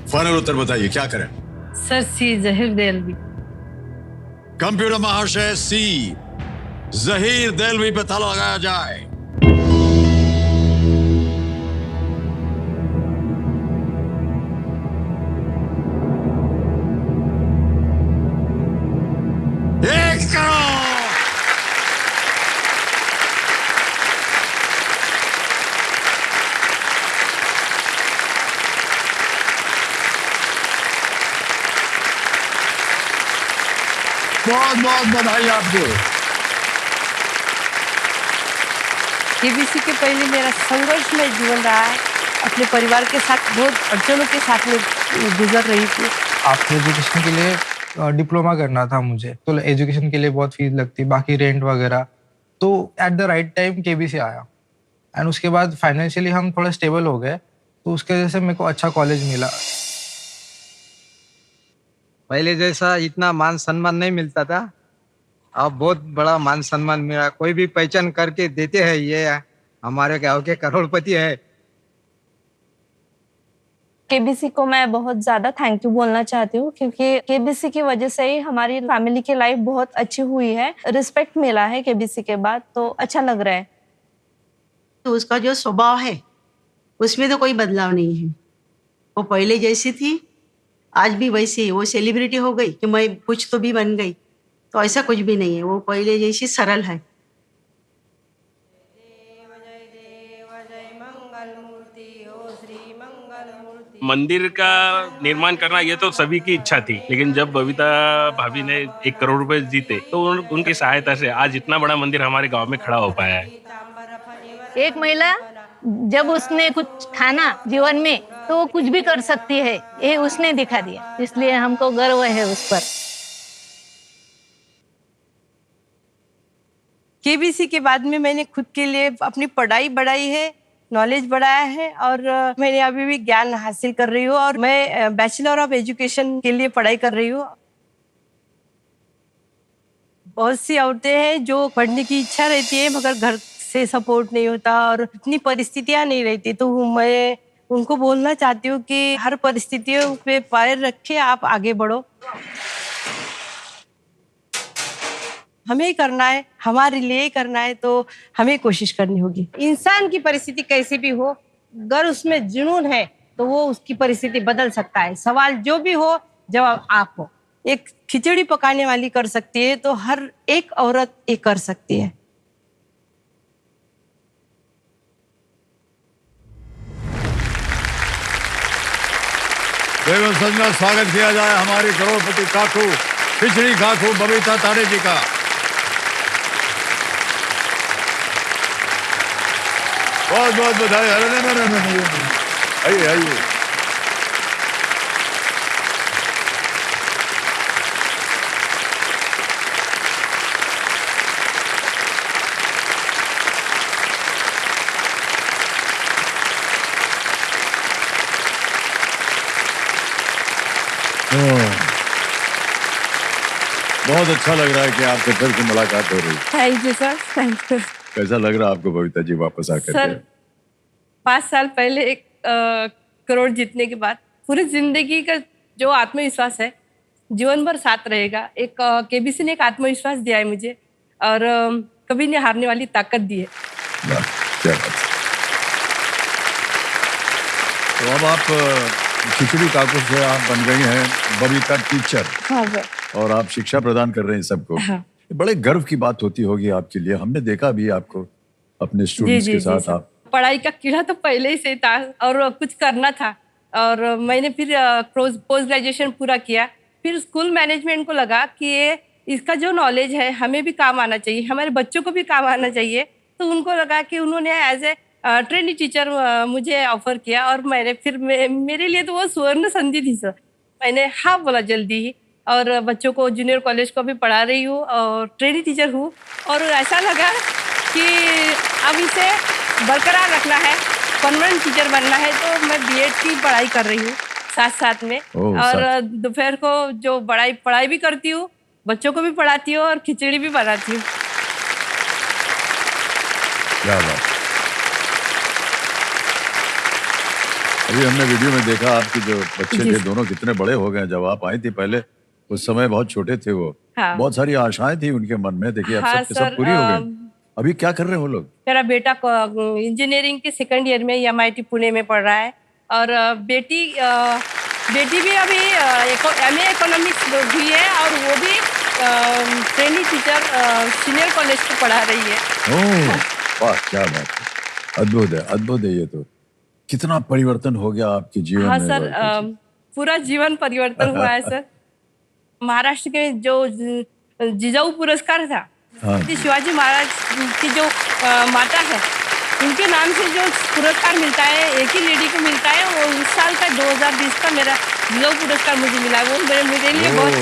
फाइनल उत्तर बताइए, क्या करें? सर सी जहीर देलवी। कंप्यूटर महाशय सी जहीर देलवी पे ताला लगाया जाए। एक करोड़। बहुत बहुत बधाई आपको। केबीसी के पहले मेरा संघर्षमय जीवन रहा है। अपने परिवार के साथ बहुत अड़चनों के साथ में गुजर रही थी। आफ्टर एजुकेशन के लिए डिप्लोमा करना था मुझे, तो एजुकेशन के लिए बहुत फीस लगती, बाकी रेंट वगैरह। तो at the right time KBC आया एंड उसके बाद फाइनेंशियली हम थोड़ा स्टेबल हो गए, तो उसके वजह से मेरे को अच्छा कॉलेज मिला। पहले जैसा इतना मान सम्मान नहीं मिलता था, अब बहुत बड़ा मान सम्मान मिला। कोई भी पहचान करके देते हैं, ये हमारे गांव के करोड़पति है। केबीसी को मैं बहुत ज्यादा थैंक यू बोलना चाहती हूँ, क्योंकि केबीसी की वजह से ही हमारी फैमिली की लाइफ बहुत अच्छी हुई है। रिस्पेक्ट मिला है केबीसी के बाद, तो अच्छा लग रहा है। तो उसका जो स्वभाव है उसमें तो कोई बदलाव नहीं है। वो पहले जैसी थी आज भी वैसी है। वो सेलिब्रिटी हो गई कि मैं कुछ तो भी बन गई, तो ऐसा कुछ भी नहीं है। वो पहले जैसी सरल है। मंदिर का निर्माण करना ये तो सभी की इच्छा थी, लेकिन जब बबीता भाभी ने 1 करोड़ रुपए जीते तो उनकी सहायता से आज इतना बड़ा मंदिर हमारे गांव में खड़ा हो पाया है। एक महिला जब उसने कुछ ठाना जीवन में तो वो कुछ भी कर सकती है, ये उसने दिखा दिया। इसलिए हमको गर्व है उस पर। केबीसी के बाद में मैंने खुद के लिए अपनी पढ़ाई बढ़ाई है, नॉलेज बढ़ाया है और मैंने अभी भी ज्ञान हासिल कर रही हूँ और मैं बैचलर ऑफ एजुकेशन के लिए पढ़ाई कर रही हूँ। बहुत सी औरतें हैं जो पढ़ने की इच्छा रहती है मगर घर से सपोर्ट नहीं होता और इतनी परिस्थितियां नहीं रहती, तो मैं उनको बोलना चाहती हूँ कि हर परिस्थितियों पे पैर रख के आप आगे बढ़ो। हमें ही करना है, हमारे लिए ही करना है, तो हमें कोशिश करनी होगी। इंसान की परिस्थिति कैसी भी हो, अगर उसमें जुनून है तो वो उसकी परिस्थिति बदल सकता है। सवाल जो भी हो, जवाब आप हो। एक खिचड़ी पकाने वाली कर सकती है तो हर एक औरत ये कर सकती है। संजना, स्वागत किया जाए हमारी करोड़पति काकू, खिचड़ी काकू बबीता ताड़े जी का। बहुत बहुत बधाई। आइए आइए। बहुत अच्छा लग रहा है कि आपसे फिर से मुलाकात हो रही है। Thank you sir, thank you कैसा लग रहा है आपको बबीता जी वापस आकर सर। के? 5 साल पहले एक करोड़ जीतने के बाद पूरी जिंदगी का जो आत्मविश्वास है जीवन भर साथ रहेगा। एक केबीसी ने एक आत्मविश्वास दिया है मुझे और कभी नहीं हारने वाली ताकत दी है। वाह, क्या बात है। तो अब आप खिचड़ी काकू से आप बन गई हैं बबीता टीचर हाँ सर। और आप शिक्षा प्रदान कर रहे हैं सबको। हाँ। बड़े गर्व की बात होती होगी आपके लिए। हमने देखा भी आपको अपने स्टूडेंट्स के साथ। सर। आप पढ़ाई का कीड़ा तो पहले ही से था और कुछ करना था और मैंने फिर पोस्ट ग्रेजुएशन पूरा किया। फिर स्कूल मैनेजमेंट को लगा कि ये इसका जो नॉलेज है हमें भी काम आना चाहिए, हमारे बच्चों को भी काम आना चाहिए। तो उनको लगा कि उन्होंने एज ए ट्रेनिंग टीचर मुझे ऑफर किया और मैंने फिर मेरे लिए तो वो स्वर्ण संधि थी सर। मैंने हाँ बोला जल्दी ही और बच्चों को जूनियर कॉलेज को भी पढ़ा रही हूँ और ट्रेनिंग टीचर हूँ। और ऐसा लगा कि अब इसे बरकरार रखना है, परमानेंट टीचर बनना है। तो मैं बीएड की पढ़ाई कर रही हूँ साथ साथ में और दोपहर को जो पढ़ाई भी करती हूँ, बच्चों को भी पढ़ाती हूँ और खिचड़ी भी बनाती हूँ। क्या बात। अभी हमने वीडियो में देखा आपके जो बच्चे थे दोनों कितने बड़े हो गए। जब आप आई थी पहले उस समय बहुत छोटे थे वो। हाँ। बहुत सारी आशाएं थी उनके मन में। देखिए अब हाँ, सब के सब पूरी हो गई। अभी क्या कर रहे हैं वो लोग? मेरा बेटा इंजीनियरिंग के सेकंड ईयर में MIT पुणे में पढ़ रहा है और बेटी भी अभी MA इकोनॉमिक्स हुई है और वो भी ट्रेनिंग टीचर सीनियर कॉलेज को पढ़ा रही है। ओह वाह, क्या बात है। अद्भुत है, अद्भुत है। ये तो कितना परिवर्तन हो गया आपके जीवन हाँ में। सर, पूरा जीवन परिवर्तन हुआ है सर। महाराष्ट्र के जो जिजाऊ पुरस्कार था, शिवाजी महाराज की जो माता है उनके नाम से जो पुरस्कार मिलता है एक ही लेडी को मिलता है। वो उस साल का 2020 का मेरा जिजाऊ पुरस्कार मुझे मिला। वो मेरे लिए बहुत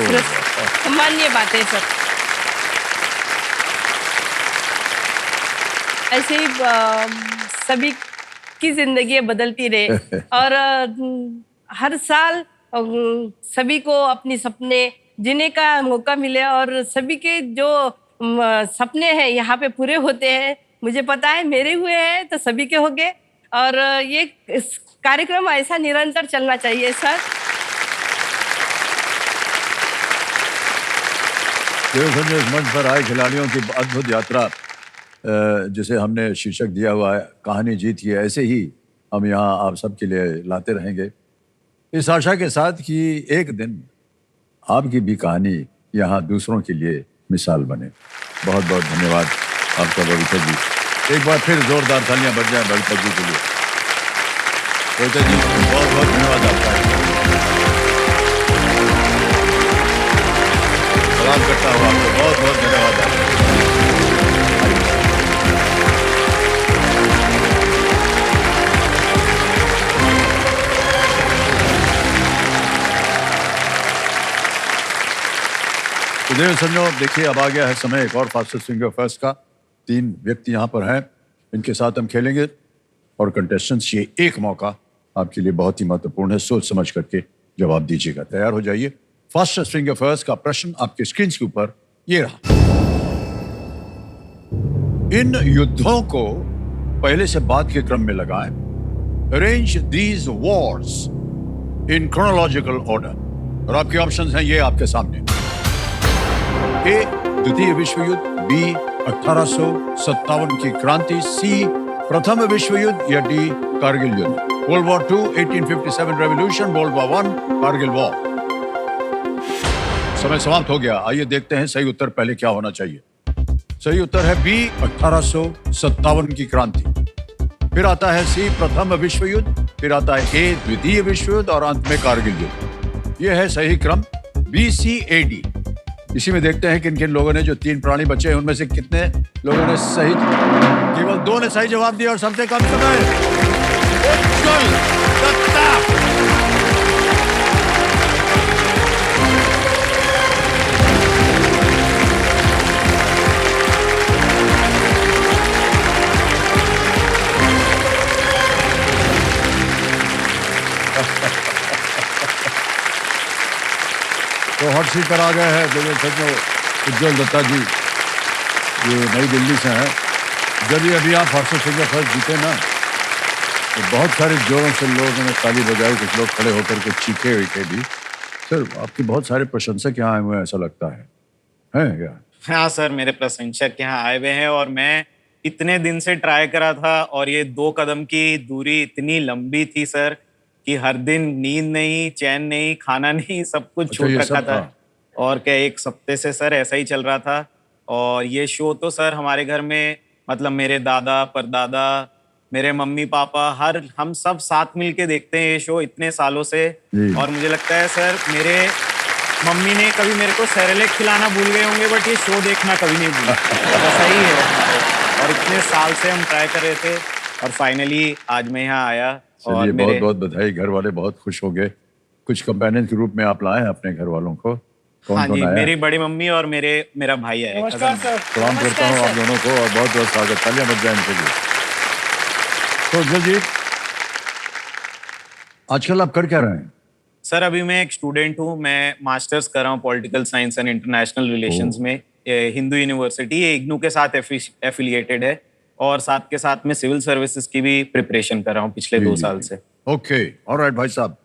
सम्माननीय बात है सर। ऐसे ही सभी की जिंदगी बदलती रहे और हर साल सभी को अपने सपने जीने का मौका मिले और सभी के जो सपने हैं यहाँ पे पूरे होते हैं। मुझे पता है मेरे हुए हैं तो सभी के होंगे और ये कार्यक्रम ऐसा निरंतर चलना चाहिए सर। इस मंच पर आए खिलाड़ियों की अद्भुत यात्रा, जिसे हमने शीर्षक दिया हुआ है कहानी जीत है, ऐसे ही हम यहाँ आप सबके लिए लाते रहेंगे इस आशा के साथ कि एक दिन आपकी भी कहानी यहाँ दूसरों के लिए मिसाल बने। बहुत बहुत धन्यवाद आपका बबीता जी। एक बार फिर जोरदार तालियां बज जाएं बबीता जी के लिए। बबीता जी बहुत बहुत धन्यवाद आपका। सलाम करता हूँ आपको, बहुत बहुत धन्यवाद आपका। तो समझो, देखिए अब आ गया है समय एक और फास्टेस्ट फिंगर फर्स्ट का। 3 व्यक्ति यहाँ पर हैं, इनके साथ हम खेलेंगे और कंटेस्टेंट्स ये एक मौका आपके लिए बहुत ही महत्वपूर्ण है। सोच समझ करके जवाब दीजिएगा। तैयार हो जाइए। फास्टेस्ट फिंगर फर्स्ट का प्रश्न आपके स्क्रीन के ऊपर ये रहा। इन युद्धों को पहले से बाद के क्रम में लगाएं। Arrange these Wars in chronological order. और आपके ऑप्शंस हैं ये आपके सामने। ए द्वितीय विश्व युद्ध, बी 1857 की क्रांति, सी प्रथम विश्व युद्ध या डी कारगिल युद्ध। World war 2, 1857 revolution, world war 1 Kargil war. समय समाप्त हो गया। आइए देखते हैं सही उत्तर पहले क्या होना चाहिए। सही उत्तर है बी 1857 की क्रांति। फिर आता है सी प्रथम विश्व युद्ध, फिर आता है ए द्वितीय विश्व युद्ध और अंत में कारगिल युद्ध। यह है सही क्रम BCAD। इसी में देखते हैं किन किन लोगों ने, जो 3 प्राणी बचे हैं उनमें से कितने लोगों ने सही, केवल 2 ने सही जवाब दिया और सबसे कम समय। उज्जवल दत्ता। तो हॉट सीट पर आ गए हैं दिव्य सच में उज्जवल दत्ता जी, ये नई दिल्ली से हैं। जब ये अभी आप फास्ट सिंगर फर्स्ट जीते ना, तो बहुत सारे जोरों से लोगों ने ताली बजाई, कुछ लोग खड़े होकर के चीखे वीखे भी। सर आपके बहुत सारे प्रशंसक यहाँ आए हुए हैं, ऐसा लगता है क्या? हाँ सर, मेरे प्रशंसक यहाँ आए हुए हैं और मैं इतने दिन से ट्राई करा था और ये 2 कदम की दूरी इतनी लंबी थी सर कि हर दिन नींद नहीं, चैन नहीं, खाना नहीं, सब कुछ अच्छा, छूट ये रखा सब था। था। और क्या 1 हफ्ते से सर ऐसा ही चल रहा था। और ये शो तो सर हमारे घर में मतलब मेरे दादा परदादा, मेरे मम्मी पापा, हम सब साथ मिल के देखते हैं ये शो इतने सालों से। जी। और मुझे लगता है सर मेरे मम्मी ने कभी मेरे को सेरेलेक खिलाना भूल गए होंगे, बट ये शो देखना कभी नहीं भूला। ऐसा ही है। और इतने साल से हम ट्राई कर रहे थे और फाइनली आज मैं यहाँ आया। और चलिए, मेरे बहुत बहुत बधाई, घर वाले बहुत खुश हो गए। कुछ कंपेनियन के रूप में आप लाए हैं अपने घर वालों को, कौन हाँ कौन जी, आया? मेरी बड़ी मम्मी और मेरा भाई है। नमस्कार cousin। सर। प्रणाम करता हूँ आप दोनों को और बहुत बहुत स्वागत, तालियां बज जाए इनके लिए। तो उज्जवल जी, आजकल आप कर क्या रहे हैं? सर अभी मैं एक स्टूडेंट हूँ, मैं मास्टर्स कर रहा हूँ political science and international relations में, हिंदू यूनिवर्सिटी, ये इग्नू के साथ एफिलिएटेड है। और साथ के साथ में सिविल सर्विसेज की भी प्रिपरेशन कर रहा हूँ पिछले 2 साल से। ओके, ऑलराइट भाई साहब,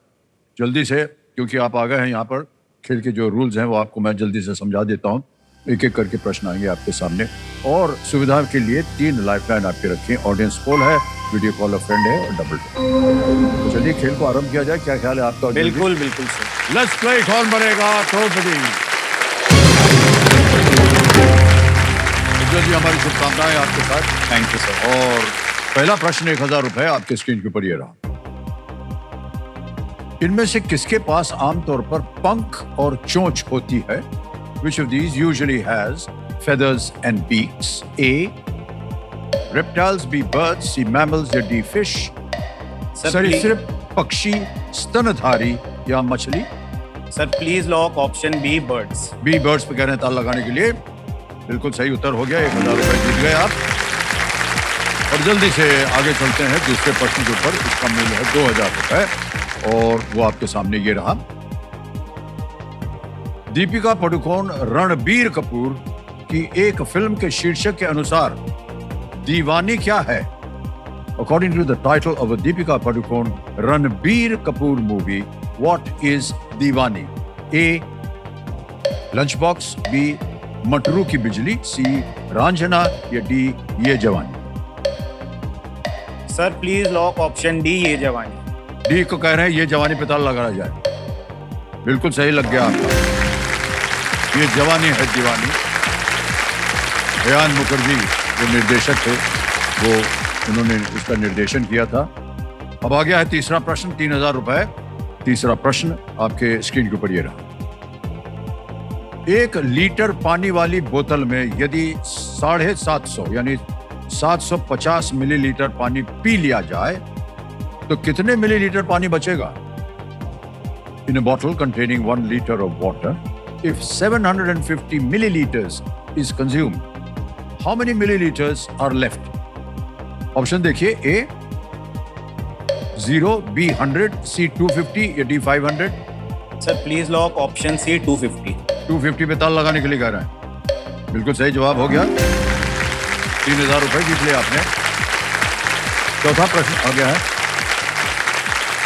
जल्दी से, क्योंकि आप आ गए हैं यहाँ पर, खेल के जो रूल्स हैं वो आपको मैं जल्दी से समझा देता हूँ। एक एक करके प्रश्न आएंगे आपके सामने और सुविधा के लिए 3 लाइफलाइन आपके रखें। ऑडियंस पोल है, वीडियो कॉल अ फ्रेंड है और डबल टॉप। तो चलिए खेल को आरंभ किया जाए, क्या ख्याल है आपका? बिल्कुल बिल्कुल सर। लेट्स प्ले, कौन बनेगा करोड़पति? उज्जवल जी, हमारी शुभकामनाएं आपके साथ। Thank you sir. और पहला प्रश्न 1000 रुपए आपके स्क्रीन के ऊपर ये रहा। इनमें से किसके पास आमतौर पर पंख और चोंच होती है? Which of these usually has feathers and beaks? A. Reptiles, B. Birds, C. Mammals या D. Fish? सरीसृप, पक्षी, स्तनधारी या मछली? Sir please lock option B, birds. B birds पे कह रहे हैं ताल लगाने के लिए। बिल्कुल सही उत्तर हो गया, 1000 रुपए जीत गए आप। और जल्दी से आगे चलते हैं दूसरे प्रश्न के ऊपर। इसका मूल्य है 2000 रुपए और वो आपके सामने ये रहा। दीपिका पादुकोण रणबीर कपूर की एक फिल्म के शीर्षक के अनुसार दीवानी क्या है? According to the title of a Deepika Padukone Ranbir Kapoor movie, what is Deewani? A. Lunchbox, B. Matru की बिजली, C. रांझना या D. ये जवानी? Sir please lock option D, ये जवानी। डी को कह रहे हैं ये जवानी पे ताला लगाया जाए। बिल्कुल सही लग गया आपका, ये जवानी है दीवानी। अयान मुखर्जी जो निर्देशक थे वो उन्होंने इसका निर्देशन किया था। अब आ गया है तीसरा प्रश्न, 3000 रुपए। तीसरा प्रश्न आपके स्क्रीन के ऊपर ये रहा। 1 लीटर पानी वाली बोतल में यदि 750 यानी 750 मिलीलीटर पानी पी लिया जाए तो कितने मिलीलीटर पानी बचेगा? In a bottle containing 1 liter of water, if 750 milliliters is consumed, how many milliliters are left? Option देखिए, A 0, B 100, C 250 या D 500? Sir please lock option C, 250। 250 पे ताल लगाने के लिए कह रहे हैं। बिल्कुल सही जवाब हो गया, 3000 रुपए जीत लिया आपने। चौथा प्रश्न आ गया है।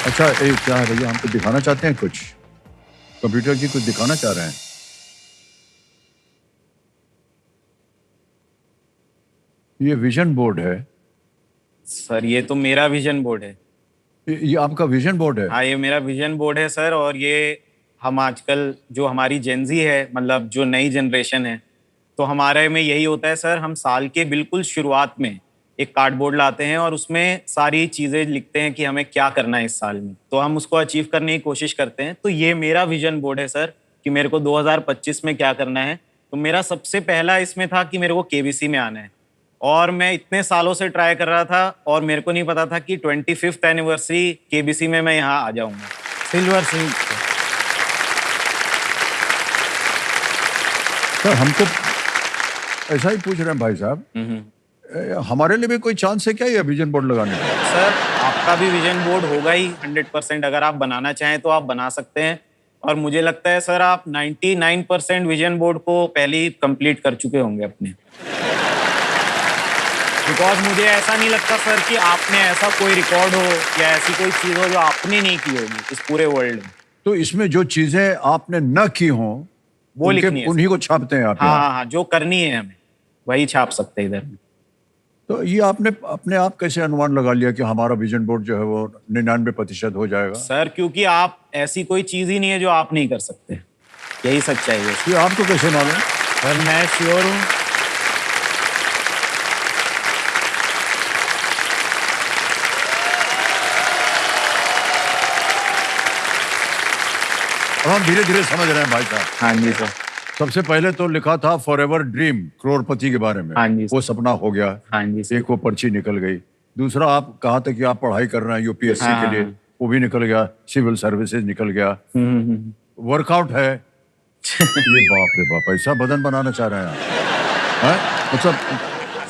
अच्छा, एक क्या है भैया, हमको दिखाना चाहते हैं कुछ? कंप्यूटर जी कुछ दिखाना चाह रहे हैं? ये विजन बोर्ड है। सर ये तो मेरा विजन बोर्ड है। ये आपका विजन बोर्ड है? हाँ, ये मेरा विजन बोर्ड है सर। और ये हम आजकल जो हमारी जेनजी है, मतलब जो नई जनरेशन है, तो हमारे में यही होता है सर, हम साल के बिल्कुल शुरुआत में एक कार्डबोर्ड लाते हैं और उसमें सारी चीज़ें लिखते हैं कि हमें क्या करना है इस साल में, तो हम उसको अचीव करने की कोशिश करते हैं। तो ये मेरा विजन बोर्ड है सर कि मेरे को 2025 में क्या करना है। तो मेरा सबसे पहला इसमें था कि मेरे को केबीसी में आना है और मैं इतने सालों से ट्राई कर रहा था और मेरे को नहीं पता था कि 25th एनिवर्सरी केबीसी में मैं यहाँ आ जाऊँगा सिल्वर सीट। सर हमको ऐसा ही पूछ रहे हैं भाई साहब, हमारे लिए भी कोई चांस है क्या ये विजन बोर्ड लगाने का? सर आपका भी विजन बोर्ड होगा ही 100%। अगर आप बनाना चाहें तो आप बना सकते हैं। और मुझे लगता है सर आप 99% विजन बोर्ड को पहले ही कंप्लीट कर चुके होंगे अपने। बिकॉज मुझे ऐसा नहीं लगता सर कि आपने ऐसा कोई रिकॉर्ड हो या ऐसी कोई चीज हो जो आपने नहीं की होगी इस पूरे वर्ल्ड में। तो इसमें जो चीजें आपने न की हों वो लिखनी है, उन्हीं को छापते हैं आप हाँ यहाँ? हाँ हाँ, जो करनी है हमें वही छाप सकते हैं इधर। तो ये आपने अपने आप कैसे अनुमान लगा लिया कि हमारा विजन बोर्ड जो है वो 99% हो जाएगा? सर क्योंकि आप ऐसी कोई चीज ही नहीं है जो आप नहीं कर सकते, यही सच्चाई है। ये आपको कैसे मालूम? सर मैं श्योर हूँ। अब हम धीरे धीरे समझ रहे हैं भाई साहब। हाँ जी सर। सबसे पहले तो लिखा था फॉरएवर ड्रीम, करोड़पति के बारे में। हाँ जी सर। वो सपना हो गया। हाँ जी सर। एक वो पर्ची निकल गई। दूसरा आप कहा था कि आप पढ़ाई कर रहे हैं यूपीएससी हाँ, के लिए, वो भी निकल गया। सिविल सर्विसेज निकल गया। वर्कआउट है। ये बाप रे बाप, ऐसा बदन बनाना चाह रहे हैं आप? हैं? मतलब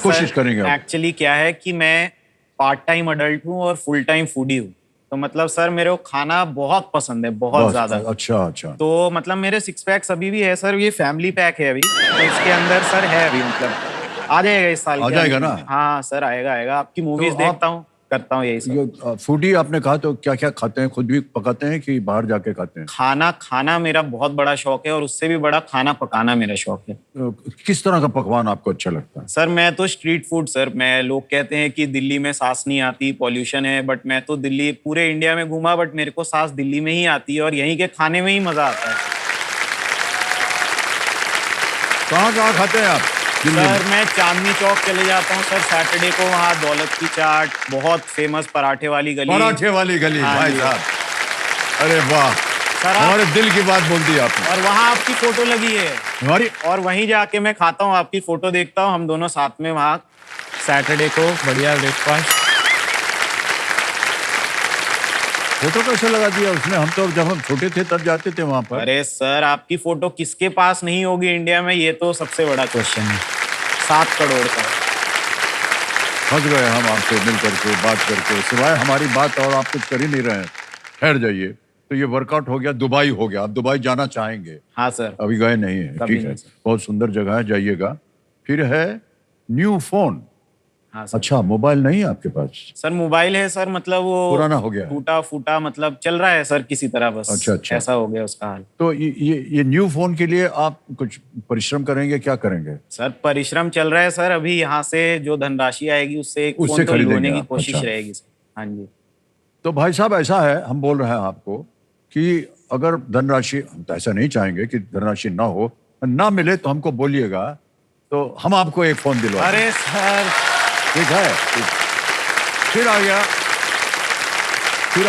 कोशिश करेंगे आप? एक्चुअली क्या है कि मैं पार्ट टाइम अडल्ट हूँ और फुल टाइम फूडी हूँ, तो मतलब सर मेरे को खाना बहुत पसंद है, बहुत बस, ज्यादा। अच्छा अच्छा। तो मतलब मेरे 6 पैक्स अभी भी है सर, ये फैमिली पैक है अभी, तो इसके अंदर सर है अभी, मतलब आ जाएगा इस साल आ के जाएगा अंत ना? में। हाँ सर आएगा आएगा। आपकी मूवीज तो आप- देखता हूँ, करता हूँ यही सब। ये फूडी आपने कहा, तो क्या क्या खाते हैं? खुद भी पकाते हैं कि बाहर जाके खाते हैं? खाना मेरा बहुत बड़ा शौक है और उससे भी बड़ा खाना पकाना मेरा शौक है। किस तरह का पकवान आपको अच्छा लगता है? सर मैं तो स्ट्रीट फूड सर, मैं लोग कहते हैं कि दिल्ली में सांस नहीं आती, पॉल्यूशन है, बट मैं तो दिल्ली पूरे इंडिया में घूमा, बट मेरे को सांस दिल्ली में ही आती है और यहीं के खाने में ही मजा आता है। कहाँ कहाँ खाते हैं आप दिल्ली में? सर मैं चांदनी चौक चले जाता हूँ सर सैटरडे को, वहाँ दौलत की चाट, बहुत फेमस पराठे वाली गली। पराठे वाली गली, हाँ भाई जी। साहब, अरे वाह, सर आप, हमारे दिल की बात बोल दी आपने। और वहाँ आपकी फोटो लगी है, हमारी और वहीं जाके मैं खाता हूँ, आपकी फोटो देखता हूँ, हम दोनों साथ में वहाँ सैटरडे को बढ़िया ब्रेकफास्ट। फोटो कैसे लगा दिया उसने? हम तो जब हम छोटे थे तब जाते थे वहां पर। अरे सर आपकी फोटो किसके पास नहीं होगी इंडिया में, ये तो सबसे बड़ा क्वेश्चन है। 7 करोड़ का। फंस गए हम आपसे मिल करके, बात करके, सिवाय हमारी बात और आप कुछ कर ही नहीं रहे हैं। ठहर जाइए। तो ये वर्कआउट हो गया, दुबई हो गया, आप दुबई जाना चाहेंगे? हाँ सर। अभी गए नहीं है? कभी ठीक है, नहीं सर। बहुत सुंदर जगह है, जाइएगा। फिर है न्यू फोन। हाँ सर। अच्छा, मोबाइल नहीं है आपके पास? सर मोबाइल है सर, मतलब वो पुराना हो गया है। टूटा फूटा, मतलब चल रहा है सर किसी तरह, बस अच्छा, अच्छा। ऐसा हो गया उसका हाल। तो ये न्यू फोन के लिए आप कुछ परिश्रम करेंगे? क्या करेंगे? सर परिश्रम चल रहा है सर, अभी यहाँ से जो धनराशि आएगी उससे एक उससे फोन तो खरीदेंगे लेने की आप, कोशिश अच्छा। रहेगी सर। हाँ जी। तो भाई साहब ऐसा है, हम बोल रहे हैं आपको कि अगर धनराशि, हम तो ऐसा नहीं चाहेंगे कि धनराशि ना हो, ना मिले तो हमको बोलिएगा, तो हम आपको एक फोन दिलवा देंगे। अरे सर ठीक है, ठीक। फिर आ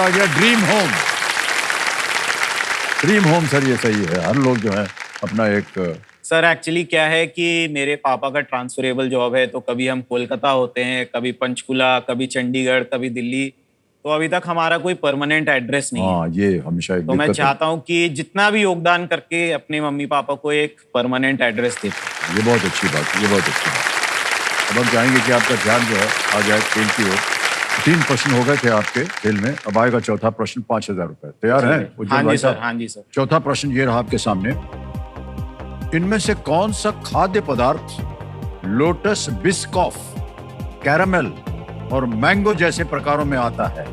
गया dream home. Dream home sir, ये सही है, हर लोग जो है अपना एक। सर एक्चुअली क्या है कि मेरे पापा का ट्रांसफरेबल जॉब है, तो कभी हम कोलकाता होते हैं, कभी पंचकुला, कभी चंडीगढ़, कभी दिल्ली, तो अभी तक हमारा कोई परमानेंट एड्रेस नहीं है। हाँ, ये हमेशा एक तो मैं दिक्कत है। चाहता हूँ कि जितना भी योगदान करके अपने मम्मी पापा को एक परमानेंट एड्रेस दे। ये बहुत अच्छी बात, ये बहुत अच्छी बात। अब हम चाहेंगे कि आपका ध्यान जो है आ जाए खेल की ओर। 3 प्रश्न हो गए थे आपके खेल में, अब आएगा चौथा प्रश्न, 5,000 रुपए। तैयार हैं उज्जवल हाँ भाई जी सर, साहब? हाँ जी सर। चौथा प्रश्न ये रहा आपके सामने। इनमें से कौन सा खाद्य पदार्थ लोटस बिस्कॉफ, कैरामेल और मैंगो जैसे प्रकारों में आता है?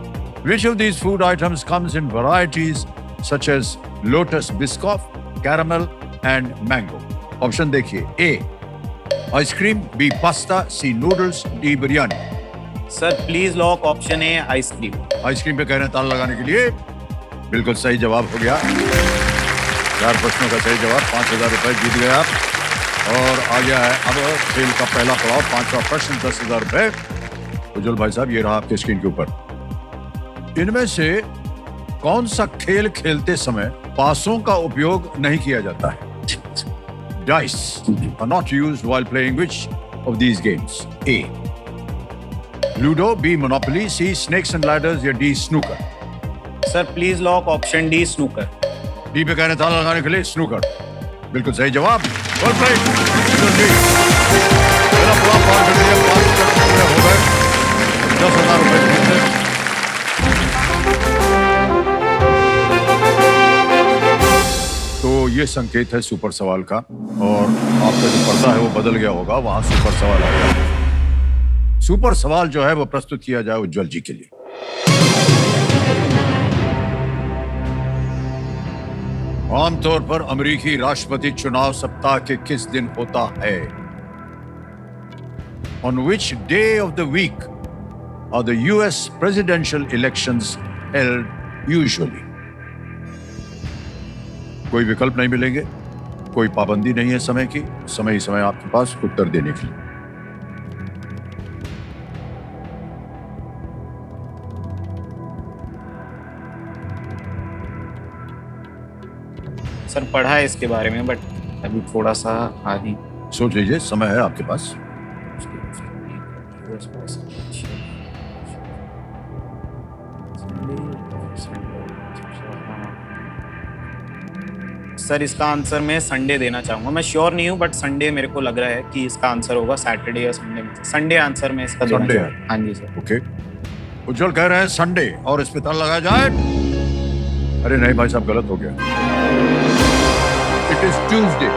Which of these food items comes in varieties such as lotus biscoff, caramel and mango? Option देखिए। A ice cream, B pasta, C noodles, D biryani. Sir please lock option A ice cream. Ice cream पे कह रहे हैं ताला लगाने के लिए। बिल्कुल सही जवाब हो गया। 4 प्रश्नों का सही जवाब, 5,000 रुपए जीत गए आप। और आ गया है अब खेल का पहला पड़ाव, 5वां प्रश्न, 10,000 रुपए। उज्जवल भाई साहब, ये रहा आपके स्क्रीन के ऊपर। इनमें से कौन सा खेल खेलते समय पासों का उपयोग नहीं किया जाता है? Dice are not used while playing which of these games? A Ludo, B Monopoly, C Snakes and Ladders या D Snooker? Sir please lock option D snooker. D पे कहने ताला लगाने के लिए स्नूकर। बिल्कुल सही जवाब। Well played. पहला पड़ाव पार कर लिया, 5 प्रश्न पूरे हो गए, 10,000 रुपए जीते। ये संकेत है सुपर सवाल का, और आपका जो पर्दा है वो बदल गया होगा, वहां सुपर सवाल आ गया। सुपर सवाल जो है वो प्रस्तुत किया जाए उज्जवल जी के लिए। आमतौर पर अमेरिकी राष्ट्रपति चुनाव सप्ताह के किस दिन होता है? On which day of the week are the US presidential elections held usually? कोई विकल्प नहीं मिलेंगे, कोई पाबंदी नहीं है समय की, समय ही समय आपके पास उत्तर देने के लिए। सर पढ़ा है इसके बारे में, बट अभी थोड़ा सा आधी सोच लीजिए, समय है आपके पास। सर इसका आंसर मैं संडे देना चाहूंगा। मैं श्योर नहीं हूँ, बट संडे मेरे को लग रहा है कि इसका आंसर होगा सैटरडे या संडे में। संडे आंसर में इसका देना संडे है। चाहूंगा। हाँ जी सर। ओके, उज्जवल कह रहे हैं संडे, और इस पे ताला लगाया जाए। अरे नहीं भाई साहब, गलत हो गया। It is Tuesday.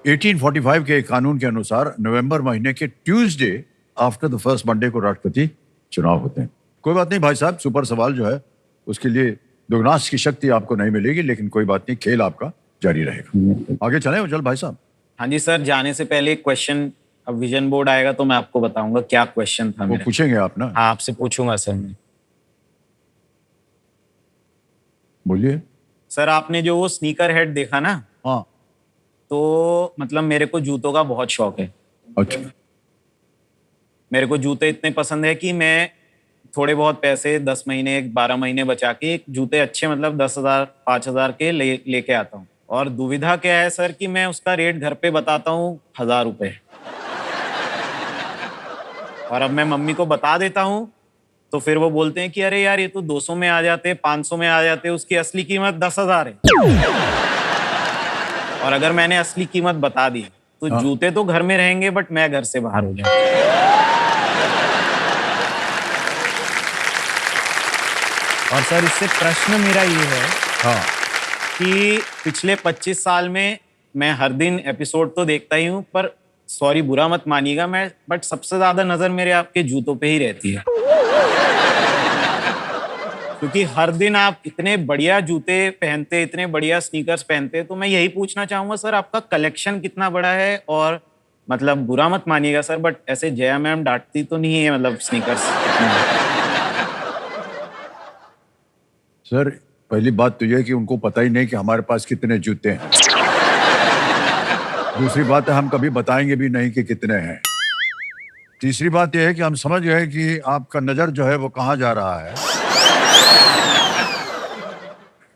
1845 के एक कानून के अनुसार नवंबर महीने के Tuesday after the first Monday को राष्ट्रपति चुनाव होते हैं। कोई बात नहीं भाई साहब, सुपर सवाल जो है उसके लिए दुगनास की शक्ति आपको नहीं मिलेगी, लेकिन कोई बात नहीं, खेल आपका जारी रहेगा। आगे चलें उज्जवल भाई साहब। हाँ जी सर, जाने से पहले एक क्वेश्चन, अब विजन बोर्ड आएगा तो मैं आपको बताऊंगा क्या क्वेश्चन था वो मेरा। पूछेंगे आप ना? हाँ, आपसे पूछूंगा सर मैं। बोलिए। सर आपने जो वो स्नीकर हेड देखा ना, हाँ। तो मतलब मेरे को जूतों का बहुत शौक है। अच्छा। मेरे को जूते इतने पसंद है कि मैं थोड़े बहुत पैसे 10 महीने 12 महीने बचा के एक जूते अच्छे, मतलब 10,000 5,000 के लेके आता हूँ। और दुविधा क्या है सर कि मैं उसका रेट घर पे बताता हूँ 1,000 रुपए, और अब मैं मम्मी को बता देता हूँ तो फिर वो बोलते हैं कि अरे यार ये तो 200 में आ जाते, 500 में आ जाते, उसकी असली कीमत 10,000 है। और अगर मैंने असली कीमत बता दी तो हाँ। जूते तो घर में रहेंगे, बट मैं घर से बाहर हो जाऊंगा। और सर इससे प्रश्न मेरा ये है, हाँ, कि पिछले 25 साल में मैं हर दिन एपिसोड तो देखता ही हूँ, पर सॉरी बुरा मत मानिएगा मैं, बट सबसे ज्यादा नजर मेरे आपके जूतों पे ही रहती है। क्योंकि हर दिन आप इतने बढ़िया जूते पहनते, इतने बढ़िया स्नीकर्स पहनते, तो मैं यही पूछना चाहूंगा सर आपका कलेक्शन कितना बड़ा है? और मतलब बुरा मत मानिएगा सर, बट ऐसे जया मैम डांटती तो नहीं है, मतलब स्नीकर्स? सर पहली बात तो यह है कि उनको पता ही नहीं कि हमारे पास कितने जूते हैं। दूसरी बात है, हम कभी बताएंगे भी नहीं कि कितने हैं। तीसरी बात यह है कि हम समझ गए कि आपका नजर जो है वो कहाँ जा रहा है।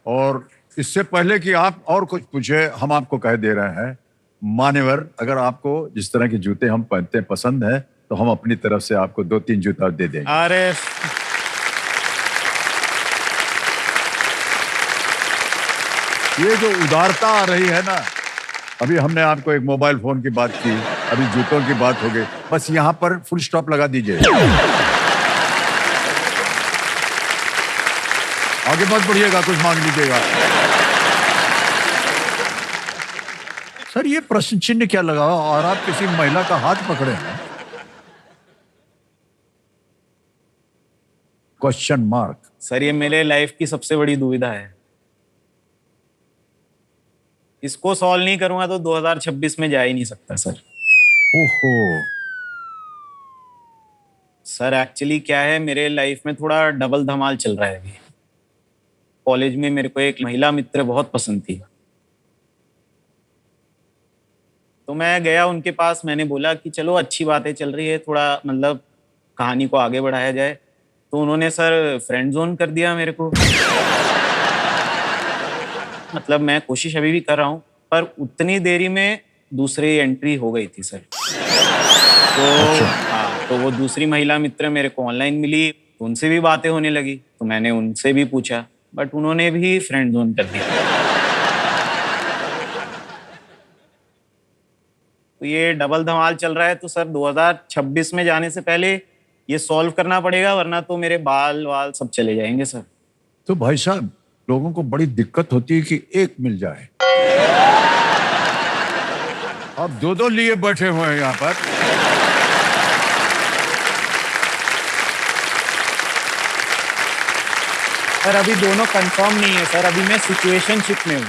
और इससे पहले कि आप और कुछ पूछे, हम आपको कह दे रहे हैं, मान्यवर, अगर आपको जिस तरह के जूते हम पहनते हैं पसंद है तो हम अपनी तरफ से आपको 2-3 जूता दे देंगे। अरे ये जो उदारता आ रही है ना, अभी हमने आपको एक मोबाइल फोन की बात की, अभी जूतों की बात हो गई, बस यहाँ पर फुल स्टॉप लगा दीजिए। आगे मत बढ़िएगा, कुछ मांग लीजिएगा। सर ये प्रश्न चिन्ह क्या लगा और आप किसी महिला का हाथ पकड़े हैं? Question mark. सर ये मेरे लाइफ की सबसे बड़ी दुविधा है। इसको सॉल्व नहीं करूंगा तो 2026 में जा ही नहीं सकता सर। ओहो। सर एक्चुअली क्या है, मेरे लाइफ में थोड़ा डबल धमाल चल रहा है अभी। कॉलेज में मेरे को एक महिला मित्र बहुत पसंद थी, तो मैं गया उनके पास, मैंने बोला कि चलो अच्छी बातें चल रही है, थोड़ा मतलब कहानी को आगे बढ़ाया जाए। तो उन्होंने सर फ्रेंड जोन कर दिया मेरे को। मतलब मैं कोशिश अभी भी कर रहा हूँ, पर उतनी देरी में दूसरी एंट्री हो गई थी सर। तो हाँ, तो वो दूसरी महिला मित्र मेरे को ऑनलाइन मिली, तो उनसे भी बातें होने लगी, तो मैंने उनसे भी पूछा, बट उन्होंने भी फ्रेंड जोन कर दिया। तो ये डबल धमाल चल रहा है, तो सर 2026 में जाने से पहले ये सॉल्व करना पड़ेगा, वरना तो मेरे बाल वाल सब चले जाएंगे सर। तो भाई साहब, लोगों को बड़ी दिक्कत होती है कि एक मिल जाए। आप दो लिए बैठे हुए हैं यहाँ पर। सर अभी दोनों कंफर्म नहीं है सर, अभी मैं सिचुएशनशिप में हूँ।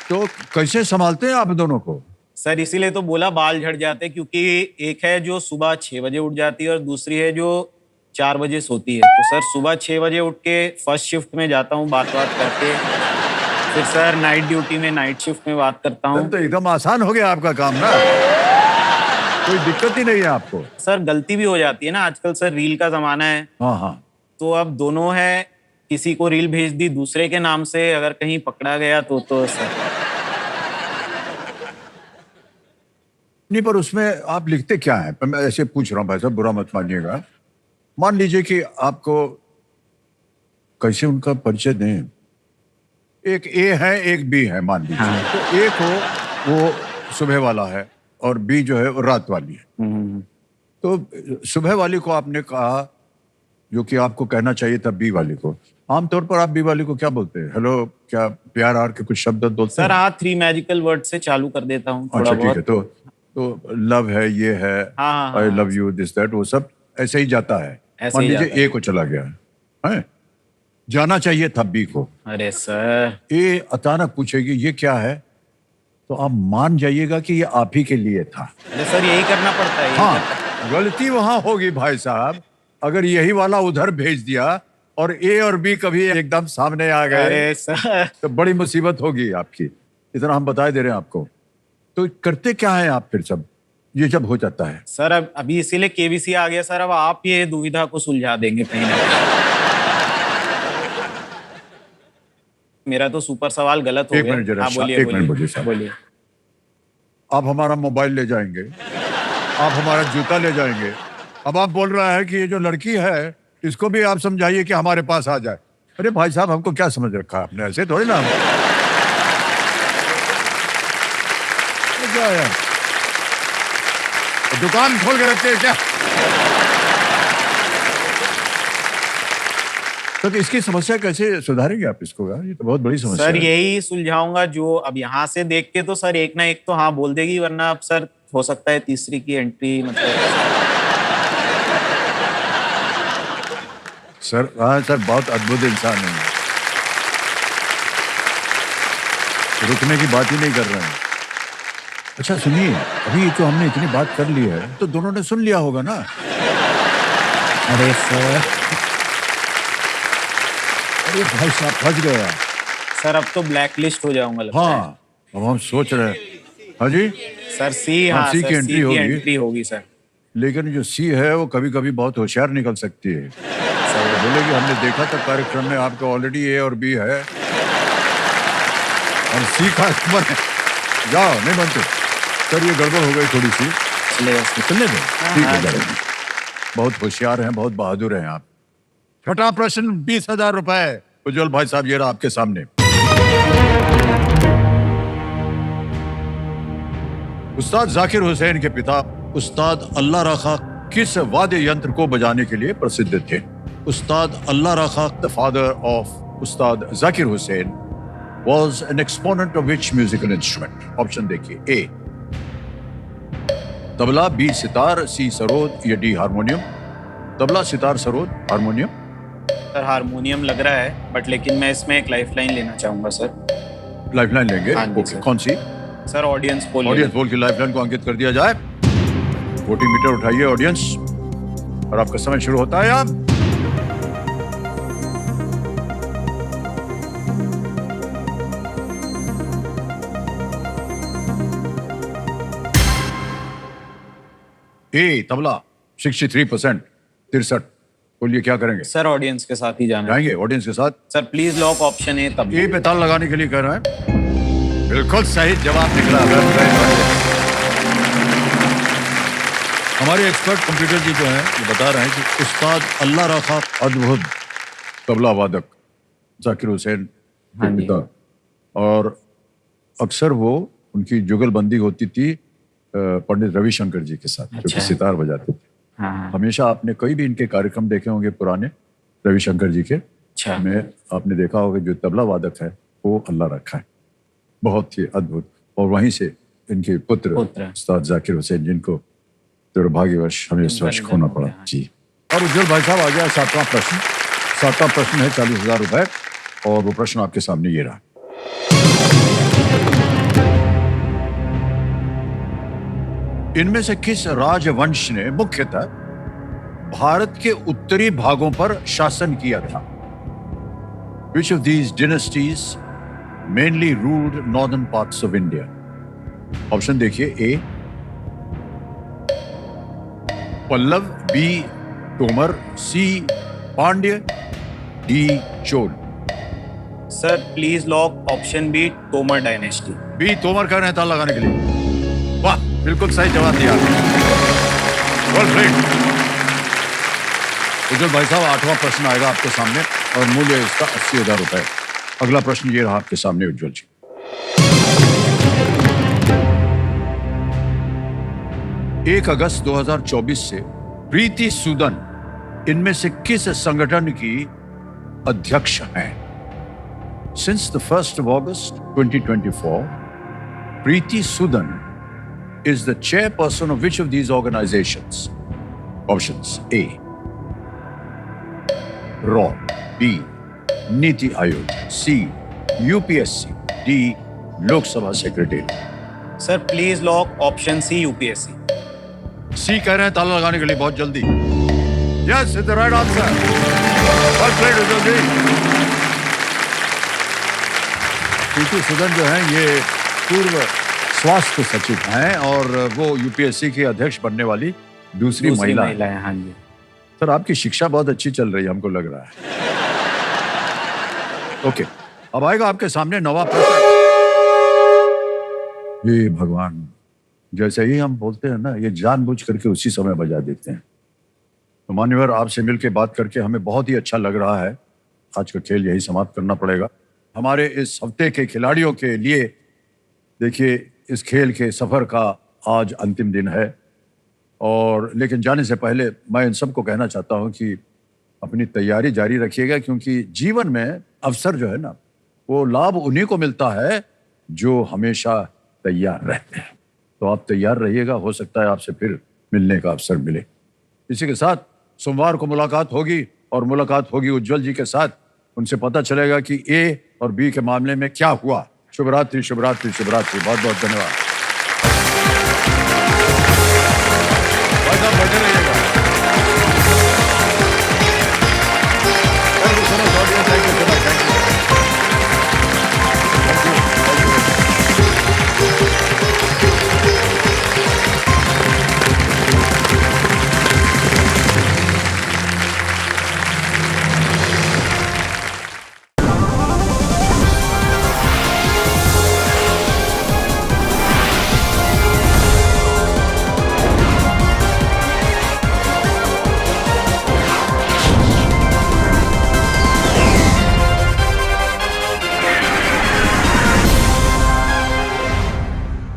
तो कैसे संभालते हैं आप दोनों को? सर इसीलिए तो बोला बाल झड़ जाते हैं, क्योंकि एक है जो सुबह 6 बजे उठ जाती है और दूसरी है जो 4 बजे सोती है। तो सर सुबह 6 बजे उठ के फर्स्ट शिफ्ट में जाता हूँ बात करके, फिर सर नाइट ड्यूटी में नाइट शिफ्ट में बात करता हूँ। तो एकदम आसान हो गया आपका काम ना, कोई दिक्कत ही नहीं है आपको। सर गलती भी हो जाती है ना, आजकल सर रील का जमाना है। हाँ हाँ, तो अब दोनों है, किसी को रील भेज दी दूसरे के नाम से, अगर कहीं पकड़ा गया तो सर नहीं, पर उसमें आप लिखते क्या है? मैं ऐसे पूछ रहा हूँ भाई साहब, बुरा मत मानिएगा। मान लीजिए कि आपको कैसे उनका परिचय दें, एक ए है एक बी है मान लीजिए। हाँ। तो एक वो सुबह वाला है और बी जो है वो रात वाली है। तो सुबह वाली को आपने कहा, जो कि आपको कहना चाहिए था बी वाली को। आमतौर पर आप बी वाली को क्या बोलते हैं? हेलो, क्या प्यार आर के कुछ शब्द बोलते हैं? सर हाँ 3 मैजिकल वर्ड से चालू कर देता हूँ थोड़ा अच्छा ठीक है। बहुत। तो लव है, ये है, हाँ, I love you, this that, वो सब ऐसे ही जाता है। ऐसे मान ही लीजिए जाता है। ए को चला गया है, जाना चाहिए था बी को। अरे सर ए अचानक पूछेगी ये क्या है, तो आप मान जाइएगा कि ये आप ही के लिए था। अरे सर यही करना पड़ता है। हाँ, गलती वहां होगी भाई साहब, अगर यही वाला उधर भेज दिया और ए और बी कभी एकदम सामने आ गए अरे सर तो बड़ी मुसीबत होगी आपकी। इतना हम बता दे रहे हैं आपको। तो करते क्या है आप फिर सब ये जब हो जाता है? सर अब अभी इसीलिए केबीसी आ गया सर, अब आप ये दुविधा को सुलझा देंगे कहीं ना कहीं। मेरा तो सुपर सवाल गलत हो एक गया। मिनट जरा, हाँ, बोलिए एक मिनट बोलिए साहब। बोलिए। आप हमारा मोबाइल ले जाएंगे, आप हमारा जूता ले जाएंगे, अब आप बोल रहा है कि ये जो लड़की है इसको भी आप समझाइए कि हमारे पास आ जाए। अरे भाई साहब, हमको क्या समझ रखा है आपने? ऐसे थोड़ी ना क्या है, दुकान खोल के रखते हैं क्या? तो इसकी समस्या कैसे सुधारेंगे आप इसको यार? ये तो बहुत बड़ी समस्या सर है। यही सुलझाऊंगा, जो अब यहाँ से देख के तो सर एक ना एक तो हाँ बोल देगी, वरना अब सर हो सकता है तीसरी की एंट्री मतलब। सर हाँ सर, बहुत अद्भुत इंसान है, रुकने की बात ही नहीं कर रहे हैं। अच्छा सुनिए, अभी जो हमने इतनी बात कर ली है तो दोनों ने सुन लिया होगा ना? अरे सर, अरे भाई साहब फंस गया। सर अब तो ब्लैक लिस्ट हो जाऊंगा लगता है। हाँ, अब हम सोच रहे हैं। हाँ जी, सर सी, हाँ सी सर, की एंट्री सी की होगी। एंट्री होगी सर। लेकिन जो सी है वो कभी कभी बहुत होशियार निकल सकती है। तो बोलेगी हमने देखा था कार्यक्रम में आपका ऑलरेडी ए और बी है और सी का नंबर है, जाओ नहीं बनते। सर ये गड़बड़ हो गई थोड़ी सी, चलने दो, ठीक है जाएगी। बहुत होशियार हैं, बहुत बहादुर हैं आप। छठा प्रश्न 20,000 रुपए। उज्जवल भाई साहब ये रहा आपके सामने। उस्ताद जाकिर हुसैन के पिता उस्ताद अल्लाह रखा किस वाद्य यंत्र को बजाने के लिए प्रसिद्ध थे? उस्ताद अल्लाह रखा, the father of Ustad Zakir Hussain, was an exponent of which musical instrument? Option देखिए, ए तबला, बी सितार, सी सरोद या D harmonium. Tabla, sitar, sarod, harmonium. Sir harmonium लग रहा है, बट लेकिन मैं इसमें एक लाइफलाइन लेना चाहूंगा सर। लाइफलाइन लेंगे? हाँ जी, ओके, सर। कौन सी? Sir audience poll. Audience poll की लाइफलाइन को अंकित कर दिया जाए। वोटिंग मीटर उठाइए ऑडियंस, और आपका समय शुरू होता है अब। ए तबला 63%, 63। बोलिए क्या करेंगे? सर ऑडियंस के साथ ही जाना है। जाएंगे ऑडियंस के साथ। सर प्लीज लॉक ऑप्शन ए तब। ए पे ताल लगाने के लिए कह रहा है। बिल्कुल सही जवाब निकला। हमारे एक्सपर्ट कंप्यूटर जी जो हैं ये बता रहे हैं कि उस्ताद अल्लाह रखा अद्भुत तबला वादक जाकिर हुसैन के हाँ जी। पिता, और अक्सर वो उनकी जुगलबंदी होती थी पंडित रविशंकर जी के साथ, जो कि अच्छा। सितार बजाते थे। हाँ हमेशा आपने कई भी इनके कार्यक्रम देखे होंगे पुराने रविशंकर जी के, अच्छा। में आपने देखा होगा जो तबला वादक है वो अल्लाह रखा है। बहुत ही अद्भुत। और वहीं से इनके पुत्र उस्ताद जाकिर हुसैन, जिनको दुर्भाग्यवश हमें इस वर्ष खोना पड़ा। जी। और उज्जवल भाई साहब, आ गया 7वां प्रश्न। 7वां प्रश्न है 40,000 रुपए, और वो प्रश्न आपके सामने ये रहा। इनमें से किस राजवंश ने मुख्यतः भारत के उत्तरी भागों पर शासन किया था? Which of these dynasties mainly ruled northern parts of India? Option देखिए। A Pallava, B Tomar, C Pandya, D Chola. Sir please lock option B, Tomar dynasty. B Tomar का ताला लगाने के लिए। वाह, बिल्कुल सही जवाब दिया। Well played. उज्जवल भाई साहब, 8वां प्रश्न आएगा आपके सामने, और मूल्य इसका 80,000 रुपए। अगला प्रश्न ये रहा आपके सामने उज्जवल जी। 1 अगस्त 2024 से प्रीति सूदन इनमें से किस संगठन की अध्यक्ष हैं? Since the 1st of August 2024, Preeti Sudan is the chairperson of which of these organizations? Options: A. RAW, B. Niti Aayog, C. UPSC, D. Lok Sabha Secretary. Sir please lock option C, UPSC. C कह रहे हैं ताला लगाने के लिए बहुत जल्दी। Yes, it's the right answer. Well played, Ujjwal जी। प्रीति सूदन जो हैं, ये पूर्व स्वास्थ्य सचिव हैं, और वो यूपीएससी के अध्यक्ष बनने वाली दूसरी महिला है। हाँ जी सर, आपकी शिक्षा बहुत अच्छी चल रही है, हमको लग रहा है। ओके, अब आएगा आपके सामने 9वां प्रश्न। हे भगवान, जैसे ही हम बोलते हैं ना, ये जानबूझ करके उसी समय बजा देते हैं। तो मान्यवर, आपसे मिलकर बात करके हमें बहुत ही अच्छा लग रहा है। आज का खेल यही समाप्त करना पड़ेगा। हमारे इस हफ्ते के खिलाड़ियों के लिए देखिए, इस खेल के सफर का आज अंतिम दिन है, और लेकिन जाने से पहले मैं इन सबको कहना चाहता हूं कि अपनी तैयारी जारी रखिएगा, क्योंकि जीवन में अवसर जो है ना, वो लाभ उन्हीं को मिलता है जो हमेशा तैयार रहते हैं। तो आप तैयार रहिएगा, हो सकता है आपसे फिर मिलने का अवसर मिले। इसी के साथ सोमवार को मुलाकात होगी, और मुलाकात होगी उज्जवल जी के साथ। उनसे पता चलेगा कि ए और बी के मामले में क्या हुआ। शुभ रात्रि, शुभ रात्रि, शुभ रात्रि। बहुत बहुत धन्यवाद। भाई साहब बैठे रहिएगा। Thank you so much audience, thank you so much, thank you.